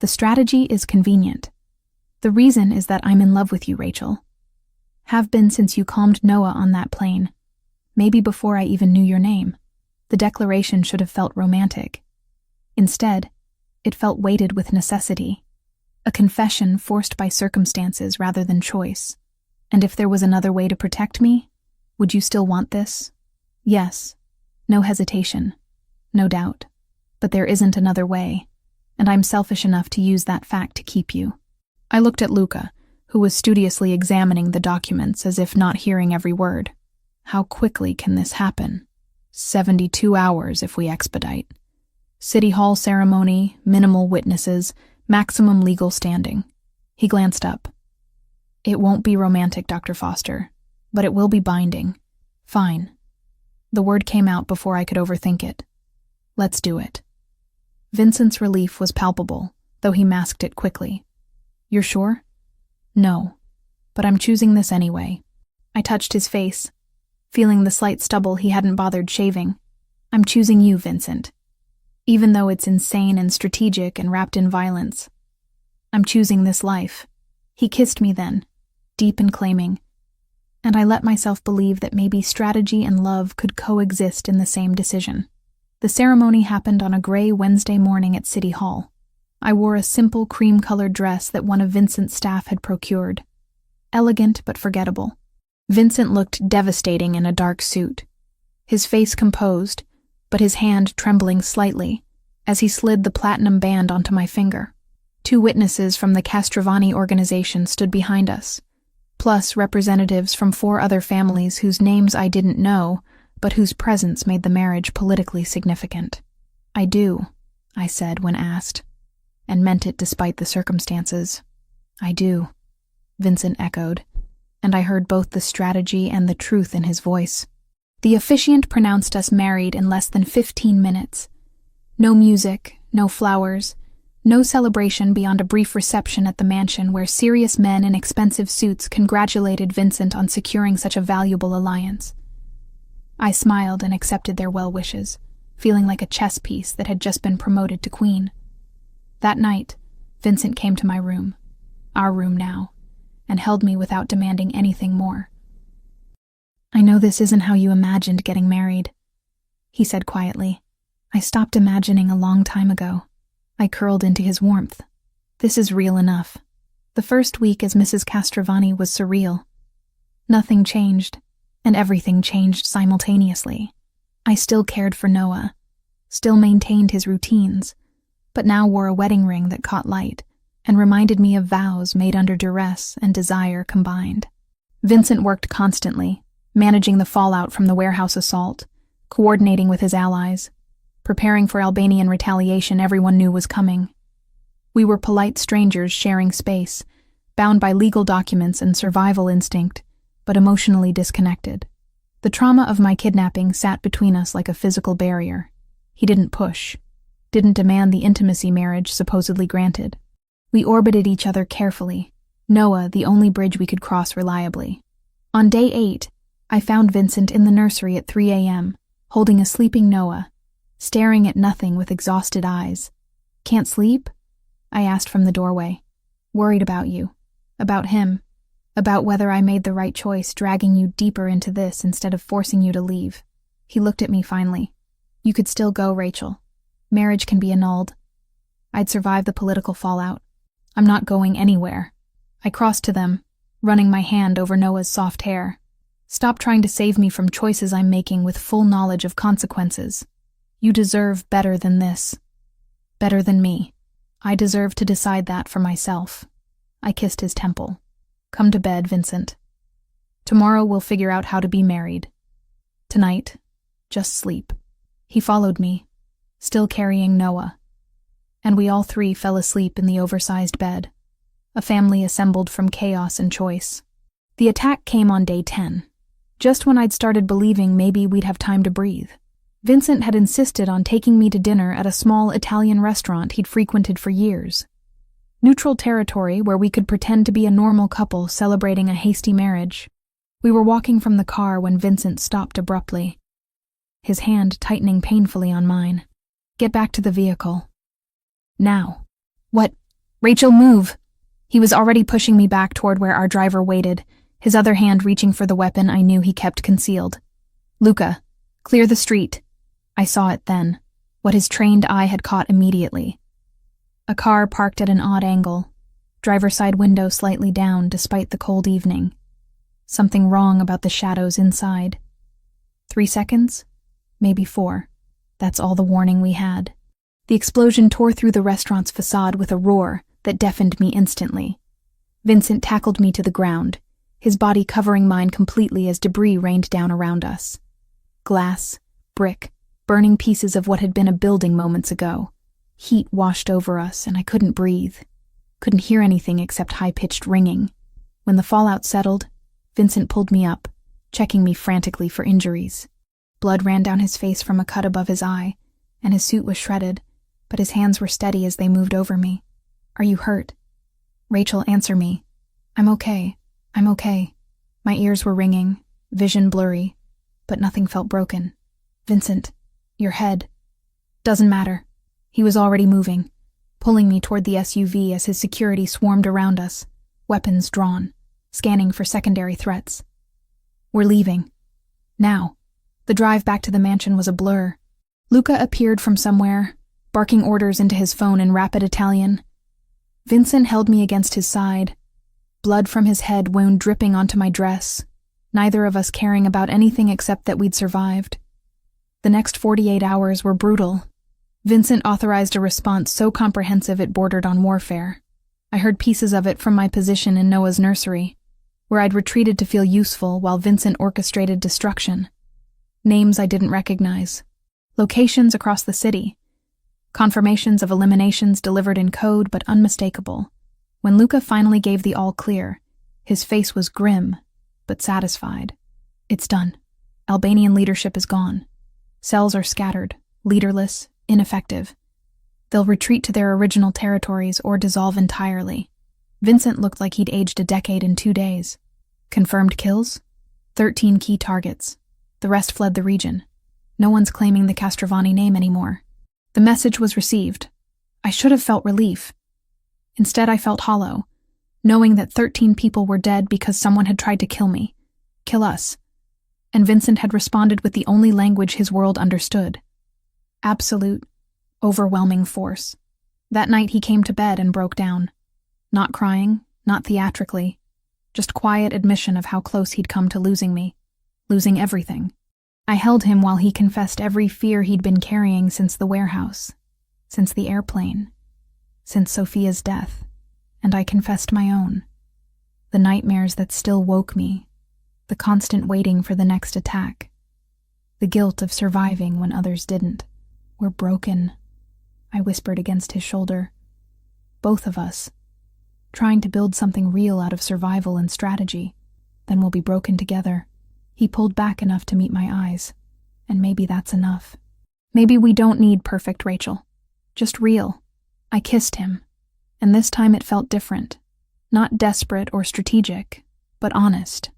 Speaker 1: The strategy is convenient. The reason is that I'm in love with you, Rachel. Have been since you calmed Noah on that plane. Maybe before I even knew your name. The declaration should have felt romantic. Instead, it felt weighted with necessity. A confession forced by circumstances rather than choice. And if there was another way to protect me, would you still want this? Yes. No hesitation. No doubt. But there isn't another way, and I'm selfish enough to use that fact to keep you. I looked at Luca, who was studiously examining the documents as if not hearing every word. How quickly can this happen? 72 hours if we expedite. City Hall ceremony, minimal witnesses, maximum legal standing. He glanced up. It won't be romantic, Dr. Foster, but it will be binding. Fine. The word came out before I could overthink it. Let's do it. Vincent's relief was palpable, though he masked it quickly. You're sure? No, but I'm choosing this anyway. I touched his face, feeling the slight stubble he hadn't bothered shaving. I'm choosing you, Vincent. Even though it's insane and strategic and wrapped in violence. I'm choosing this life. He kissed me then, deep and claiming, and I let myself believe that maybe strategy and love could coexist in the same decision. The ceremony happened on a gray Wednesday morning at City Hall. I wore a simple cream-colored dress that one of Vincent's staff had procured. Elegant but forgettable. Vincent looked devastating in a dark suit. His face composed, but his hand trembling slightly, as he slid the platinum band onto my finger. 2 witnesses from the Castrovani organization stood behind us, plus representatives from 4 other families whose names I didn't know, but whose presence made the marriage politically significant. I do, I said when asked, and meant it despite the circumstances. I do, Vincent echoed, and I heard both the strategy and the truth in his voice. The officiant pronounced us married in less than 15 minutes. No music, no flowers, no celebration beyond a brief reception at the mansion where serious men in expensive suits congratulated Vincent on securing such a valuable alliance. I smiled and accepted their well wishes, feeling like a chess piece that had just been promoted to queen. That night, Vincent came to my room, our room now, and held me without demanding anything more. I know this isn't how you imagined getting married, he said quietly. I stopped imagining a long time ago. I curled into his warmth. This is real enough. The first week as Mrs. Castrovani was surreal. Nothing changed, and everything changed simultaneously. I still cared for Noah, still maintained his routines, but now wore a wedding ring that caught light and reminded me of vows made under duress and desire combined. Vincent worked constantly, managing the fallout from the warehouse assault, coordinating with his allies, preparing for Albanian retaliation everyone knew was coming. We were polite strangers sharing space, bound by legal documents and survival instinct, but emotionally disconnected. The trauma of my kidnapping sat between us like a physical barrier. He didn't push, didn't demand the intimacy marriage supposedly granted. We orbited each other carefully, Noah the only bridge we could cross reliably. On day 8, I found Vincent in the nursery at 3 a.m., holding a sleeping Noah, staring at nothing with exhausted eyes. "Can't sleep?" I asked from the doorway. "Worried about you. About him. About whether I made the right choice dragging you deeper into this instead of forcing you to leave." He looked at me finally. "You could still go, Rachel. Marriage can be annulled. I'd survive the political fallout. I'm not going anywhere." I crossed to them, running my hand over Noah's soft hair. "Stop trying to save me from choices I'm making with full knowledge of consequences. You deserve better than this. Better than me. I deserve to decide that for myself." I kissed his temple. "Come to bed, Vincent. Tomorrow we'll figure out how to be married. Tonight, just sleep." He followed me, still carrying Noah, and we all three fell asleep in the oversized bed, a family assembled from chaos and choice. The attack came on day 10, just when I'd started believing maybe we'd have time to breathe. Vincent had insisted on taking me to dinner at a small Italian restaurant he'd frequented for years. Neutral territory where we could pretend to be a normal couple celebrating a hasty marriage. We were walking from the car when Vincent stopped abruptly, his hand tightening painfully on mine. "Get back to the vehicle. Now." "What? Rachel, move!" He was already pushing me back toward where our driver waited, his other hand reaching for the weapon I knew he kept concealed. "Luca, clear the street." I saw it then, what his trained eye had caught immediately. A car parked at an odd angle, driver's side window slightly down despite the cold evening. Something wrong about the shadows inside. 3 seconds? Maybe 4. That's all the warning we had. The explosion tore through the restaurant's facade with a roar that deafened me instantly. Vincent tackled me to the ground, his body covering mine completely as debris rained down around us. Glass, brick, burning pieces of what had been a building moments ago. Heat washed over us, and I couldn't breathe. Couldn't hear anything except high-pitched ringing. When the fallout settled, Vincent pulled me up, checking me frantically for injuries. Blood ran down his face from a cut above his eye, and his suit was shredded, but his hands were steady as they moved over me. "Are you hurt?" "Rachel, answer me." "I'm okay. I'm okay." My ears were ringing, vision blurry, but nothing felt broken. "Vincent, your head." "Doesn't matter." He was already moving, pulling me toward the SUV as his security swarmed around us, weapons drawn, scanning for secondary threats. "We're leaving. Now." The drive back to the mansion was a blur. Luca appeared from somewhere, barking orders into his phone in rapid Italian. Vincent held me against his side, blood from his head wound dripping onto my dress, neither of us caring about anything except that we'd survived. The next 48 hours were brutal. Vincent authorized a response so comprehensive it bordered on warfare. I heard pieces of it from my position in Noah's nursery, where I'd retreated to feel useful while Vincent orchestrated destruction. Names I didn't recognize. Locations across the city. Confirmations of eliminations delivered in code but unmistakable. When Luca finally gave the all-clear, his face was grim, but satisfied. "It's done. Albanian leadership is gone. Cells are scattered, leaderless, ineffective. They'll retreat to their original territories or dissolve entirely." Vincent looked like he'd aged a decade in 2 days. "Confirmed kills? 13 key targets. The rest fled the region. No one's claiming the Castrovani name anymore." The message was received. I should have felt relief. Instead, I felt hollow, knowing that 13 people were dead because someone had tried to kill me. Kill us. And Vincent had responded with the only language his world understood. Absolute, overwhelming force. That night he came to bed and broke down. Not crying, not theatrically, just quiet admission of how close he'd come to losing me, losing everything. I held him while he confessed every fear he'd been carrying since the warehouse, since the airplane, since Sophia's death, and I confessed my own. The nightmares that still woke me, the constant waiting for the next attack, the guilt of surviving when others didn't. We're broken, I whispered against his shoulder. Both of us, trying to build something real out of survival and strategy, then we'll be broken together. He pulled back enough to meet my eyes, and maybe that's enough. Maybe we don't need perfect, Rachel. Just real. I kissed him, and this time it felt different. Not desperate or strategic, but honest.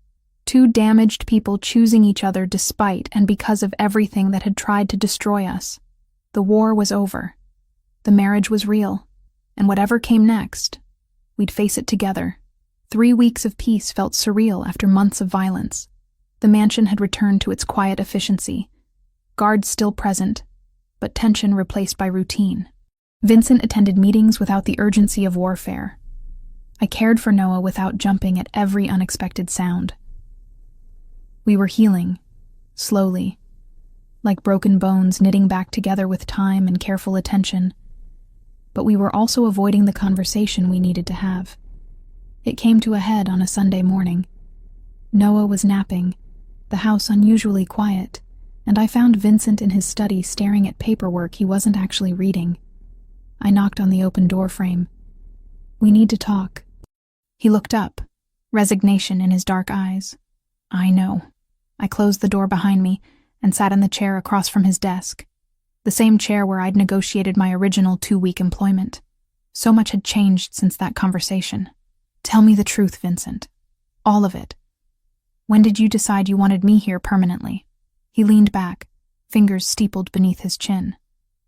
Speaker 1: Two damaged people choosing each other despite and because of everything that had tried to destroy us. The war was over. The marriage was real. And whatever came next, we'd face it together. 3 weeks of peace felt surreal after months of violence. The mansion had returned to its quiet efficiency. Guards still present, but tension replaced by routine. Vincent attended meetings without the urgency of warfare. I cared for Noah without jumping at every unexpected sound. We were healing, slowly, like broken bones knitting back together with time and careful attention. But we were also avoiding the conversation we needed to have. It came to a head on a Sunday morning. Noah was napping, the house unusually quiet, and I found Vincent in his study staring at paperwork he wasn't actually reading. I knocked on the open door frame. "We need to talk." He looked up, resignation in his dark eyes. "I know." I closed the door behind me and sat in the chair across from his desk, the same chair where I'd negotiated my original 2-week employment. So much had changed since that conversation. "Tell me the truth, Vincent. All of it. When did you decide you wanted me here permanently?" He leaned back, fingers steepled beneath his chin.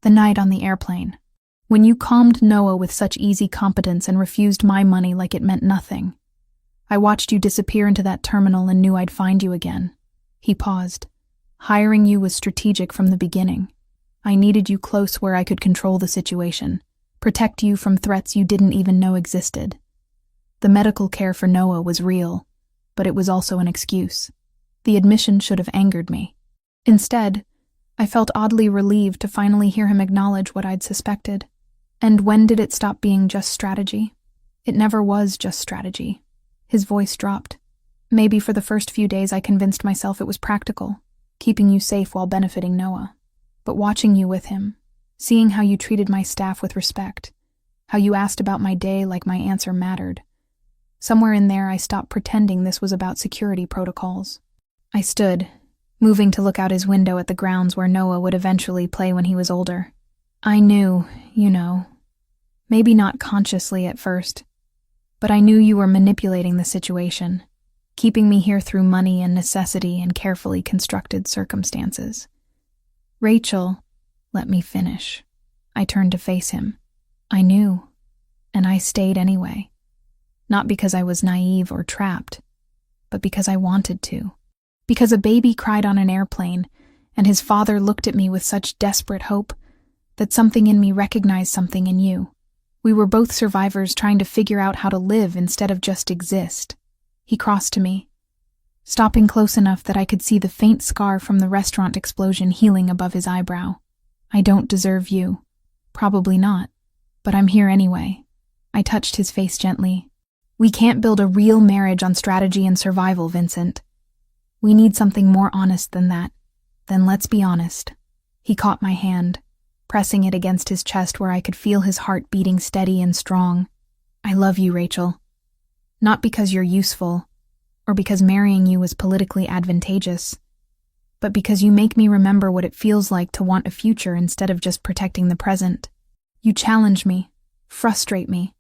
Speaker 1: "The night on the airplane. When you calmed Noah with such easy competence and refused my money like it meant nothing. I watched you disappear into that terminal and knew I'd find you again." He paused. "Hiring you was strategic from the beginning. I needed you close where I could control the situation, protect you from threats you didn't even know existed. The medical care for Noah was real, but it was also an excuse. The admission should have angered me. Instead, I felt oddly relieved to finally hear him acknowledge what I'd suspected. And when did it stop being just strategy? It never was just strategy. His voice dropped. Maybe for the first few days I convinced myself it was practical, keeping you safe while benefiting Noah. But watching you with him, seeing how you treated my staff with respect, how you asked about my day like my answer mattered. Somewhere in there I stopped pretending this was about security protocols. I stood, moving to look out his window at the grounds where Noah would eventually play when he was older. I knew, maybe not consciously at first, but I knew you were manipulating the situation, keeping me here through money and necessity and carefully constructed circumstances. "Rachel, let me finish." I turned to face him. I knew, and I stayed anyway. Not because I was naive or trapped, but because I wanted to. Because a baby cried on an airplane, and his father looked at me with such desperate hope that something in me recognized something in you. We were both survivors trying to figure out how to live instead of just exist. He crossed to me, stopping close enough that I could see the faint scar from the restaurant explosion healing above his eyebrow. "I don't deserve you. Probably not, but I'm here anyway." I touched his face gently. "We can't build a real marriage on strategy and survival, Vincent. We need something more honest than that. Then let's be honest." He caught my hand, pressing it against his chest where I could feel his heart beating steady and strong. "I love you, Rachel. Not because you're useful, or because marrying you was politically advantageous, but because you make me remember what it feels like to want a future instead of just protecting the present. You challenge me, frustrate me,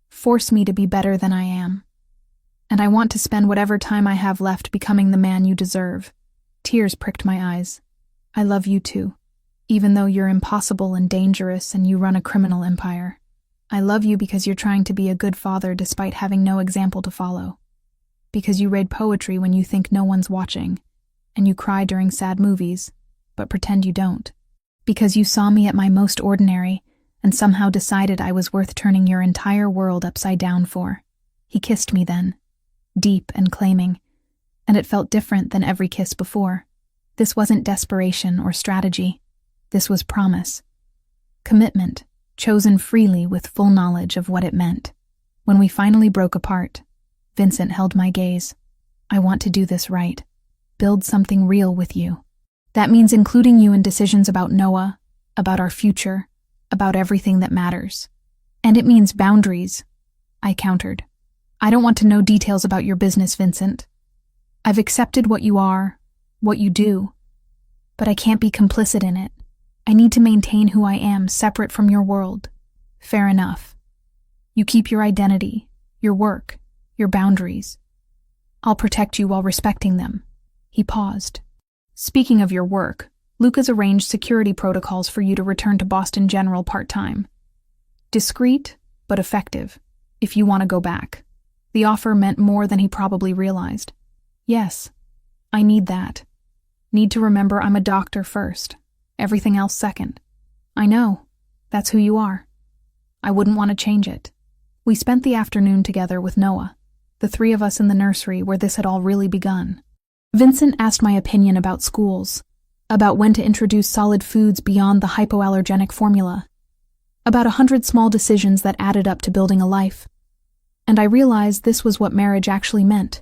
Speaker 1: force me to be better than I am. And I want to spend whatever time I have left becoming the man you deserve." Tears pricked my eyes. "I love you too, even though you're impossible and dangerous and you run a criminal empire. I love you because you're trying to be a good father despite having no example to follow. Because you read poetry when you think no one's watching, and you cry during sad movies, but pretend you don't. Because you saw me at my most ordinary and somehow decided I was worth turning your entire world upside down for. He kissed me then, deep and claiming, and it felt different than every kiss before. This wasn't desperation or strategy. This was promise. Commitment, chosen freely with full knowledge of what it meant. When we finally broke apart, Vincent held my gaze. I want to do this right. Build something real with you. That means including you in decisions about Noah, about our future, about everything that matters. And it means boundaries, I countered. I don't want to know details about your business, Vincent. I've accepted what you are, what you do, but I can't be complicit in it. I need to maintain who I am separate from your world. Fair enough. You keep your identity, your work, your boundaries. I'll protect you while respecting them. He paused. Speaking of your work, Luca's arranged security protocols for you to return to Boston General part-time. Discreet, but effective, if you want to go back. The offer meant more than he probably realized. Yes, I need that. Need to remember I'm a doctor first, everything else second. I know, that's who you are. I wouldn't want to change it. We spent the afternoon together with Noah, the three of us in the nursery where this had all really begun. Vincent asked my opinion about schools, about when to introduce solid foods beyond the hypoallergenic formula, about 100 small decisions that added up to building a life. And I realized this was what marriage actually meant.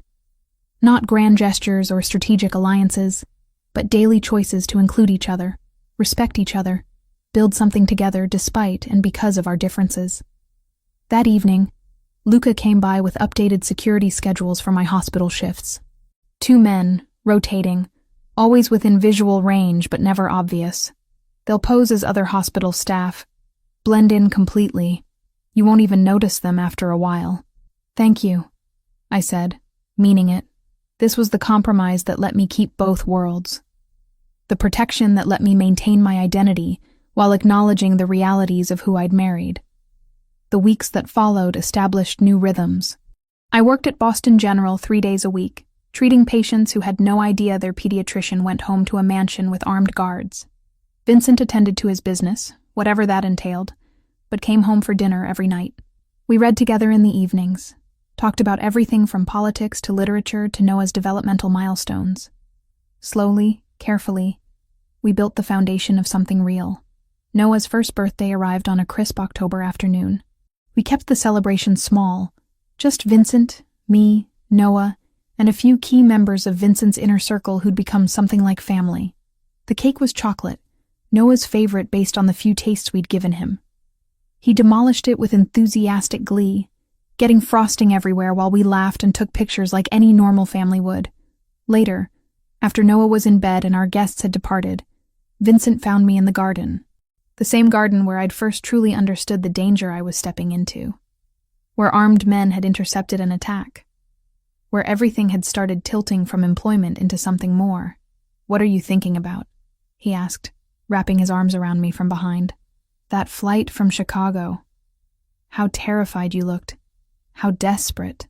Speaker 1: Not grand gestures or strategic alliances, but daily choices to include each other, respect each other, build something together despite and because of our differences. That evening, Luca came by with updated security schedules for my hospital shifts. 2 men, rotating, always within visual range but never obvious. They'll pose as other hospital staff, blend in completely. You won't even notice them after a while. Thank you, I said, meaning it. This was the compromise that let me keep both worlds. The protection that let me maintain my identity while acknowledging the realities of who I'd married. The weeks that followed established new rhythms. I worked at Boston General 3 days a week, treating patients who had no idea their pediatrician went home to a mansion with armed guards. Vincent attended to his business, whatever that entailed, but came home for dinner every night. We read together in the evenings, talked about everything from politics to literature to Noah's developmental milestones. Slowly, carefully, we built the foundation of something real. Noah's first birthday arrived on a crisp October afternoon. We kept the celebration small, just Vincent, me, Noah, and a few key members of Vincent's inner circle who'd become something like family. The cake was chocolate, Noah's favorite based on the few tastes we'd given him. He demolished it with enthusiastic glee, getting frosting everywhere while we laughed and took pictures like any normal family would. Later, after Noah was in bed and our guests had departed, Vincent found me in the garden. The same garden where I'd first truly understood the danger I was stepping into. Where armed men had intercepted an attack. Where everything had started tilting from employment into something more. "What are you thinking about?" he asked, wrapping his arms around me from behind. "That flight from Chicago. How terrified you looked. How desperate.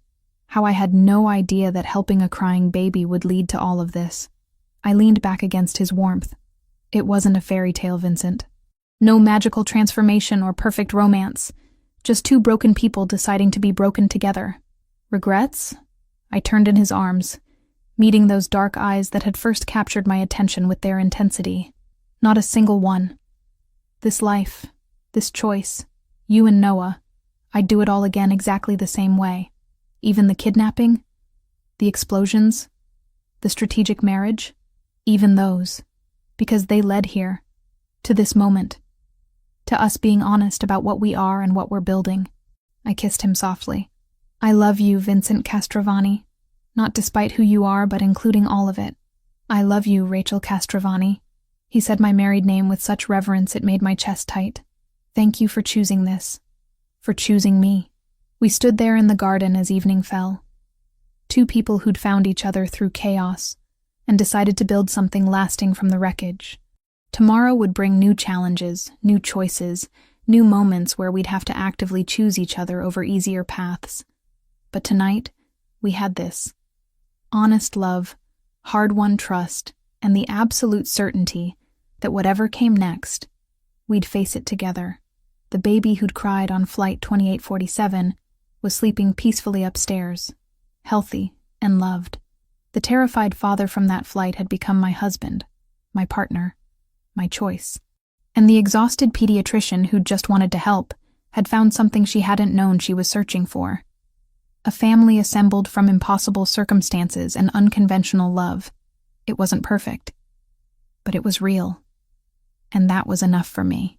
Speaker 1: How I had no idea that helping a crying baby would lead to all of this." I leaned back against his warmth. "It wasn't a fairy tale, Vincent. No magical transformation or perfect romance. Just 2 broken people deciding to be broken together. Regrets?" I turned in his arms, meeting those dark eyes that had first captured my attention with their intensity. Not a single one. This life, this choice, you and Noah, I'd do it all again exactly the same way. Even the kidnapping, the explosions, the strategic marriage, even those, because they led here, to this moment, to us being honest about what we are and what we're building. I kissed him softly. "I love you, Vincent Castrovani. Not despite who you are, but including all of it. I love you, Rachel Castrovani." He said my married name with such reverence it made my chest tight. "Thank you for choosing this. For choosing me." We stood there in the garden as evening fell. 2 people who'd found each other through chaos and decided to build something lasting from the wreckage. Tomorrow would bring new challenges, new choices, new moments where we'd have to actively choose each other over easier paths. But tonight, we had this. Honest love, hard-won trust, and the absolute certainty that whatever came next, we'd face it together. The baby who'd cried on Flight 2847 was sleeping peacefully upstairs, healthy and loved. The terrified father from that flight had become my husband, my partner, my choice. And the exhausted pediatrician who'd just wanted to help had found something she hadn't known she was searching for. A family assembled from impossible circumstances and unconventional love. It wasn't perfect, but it was real. And that was enough for me.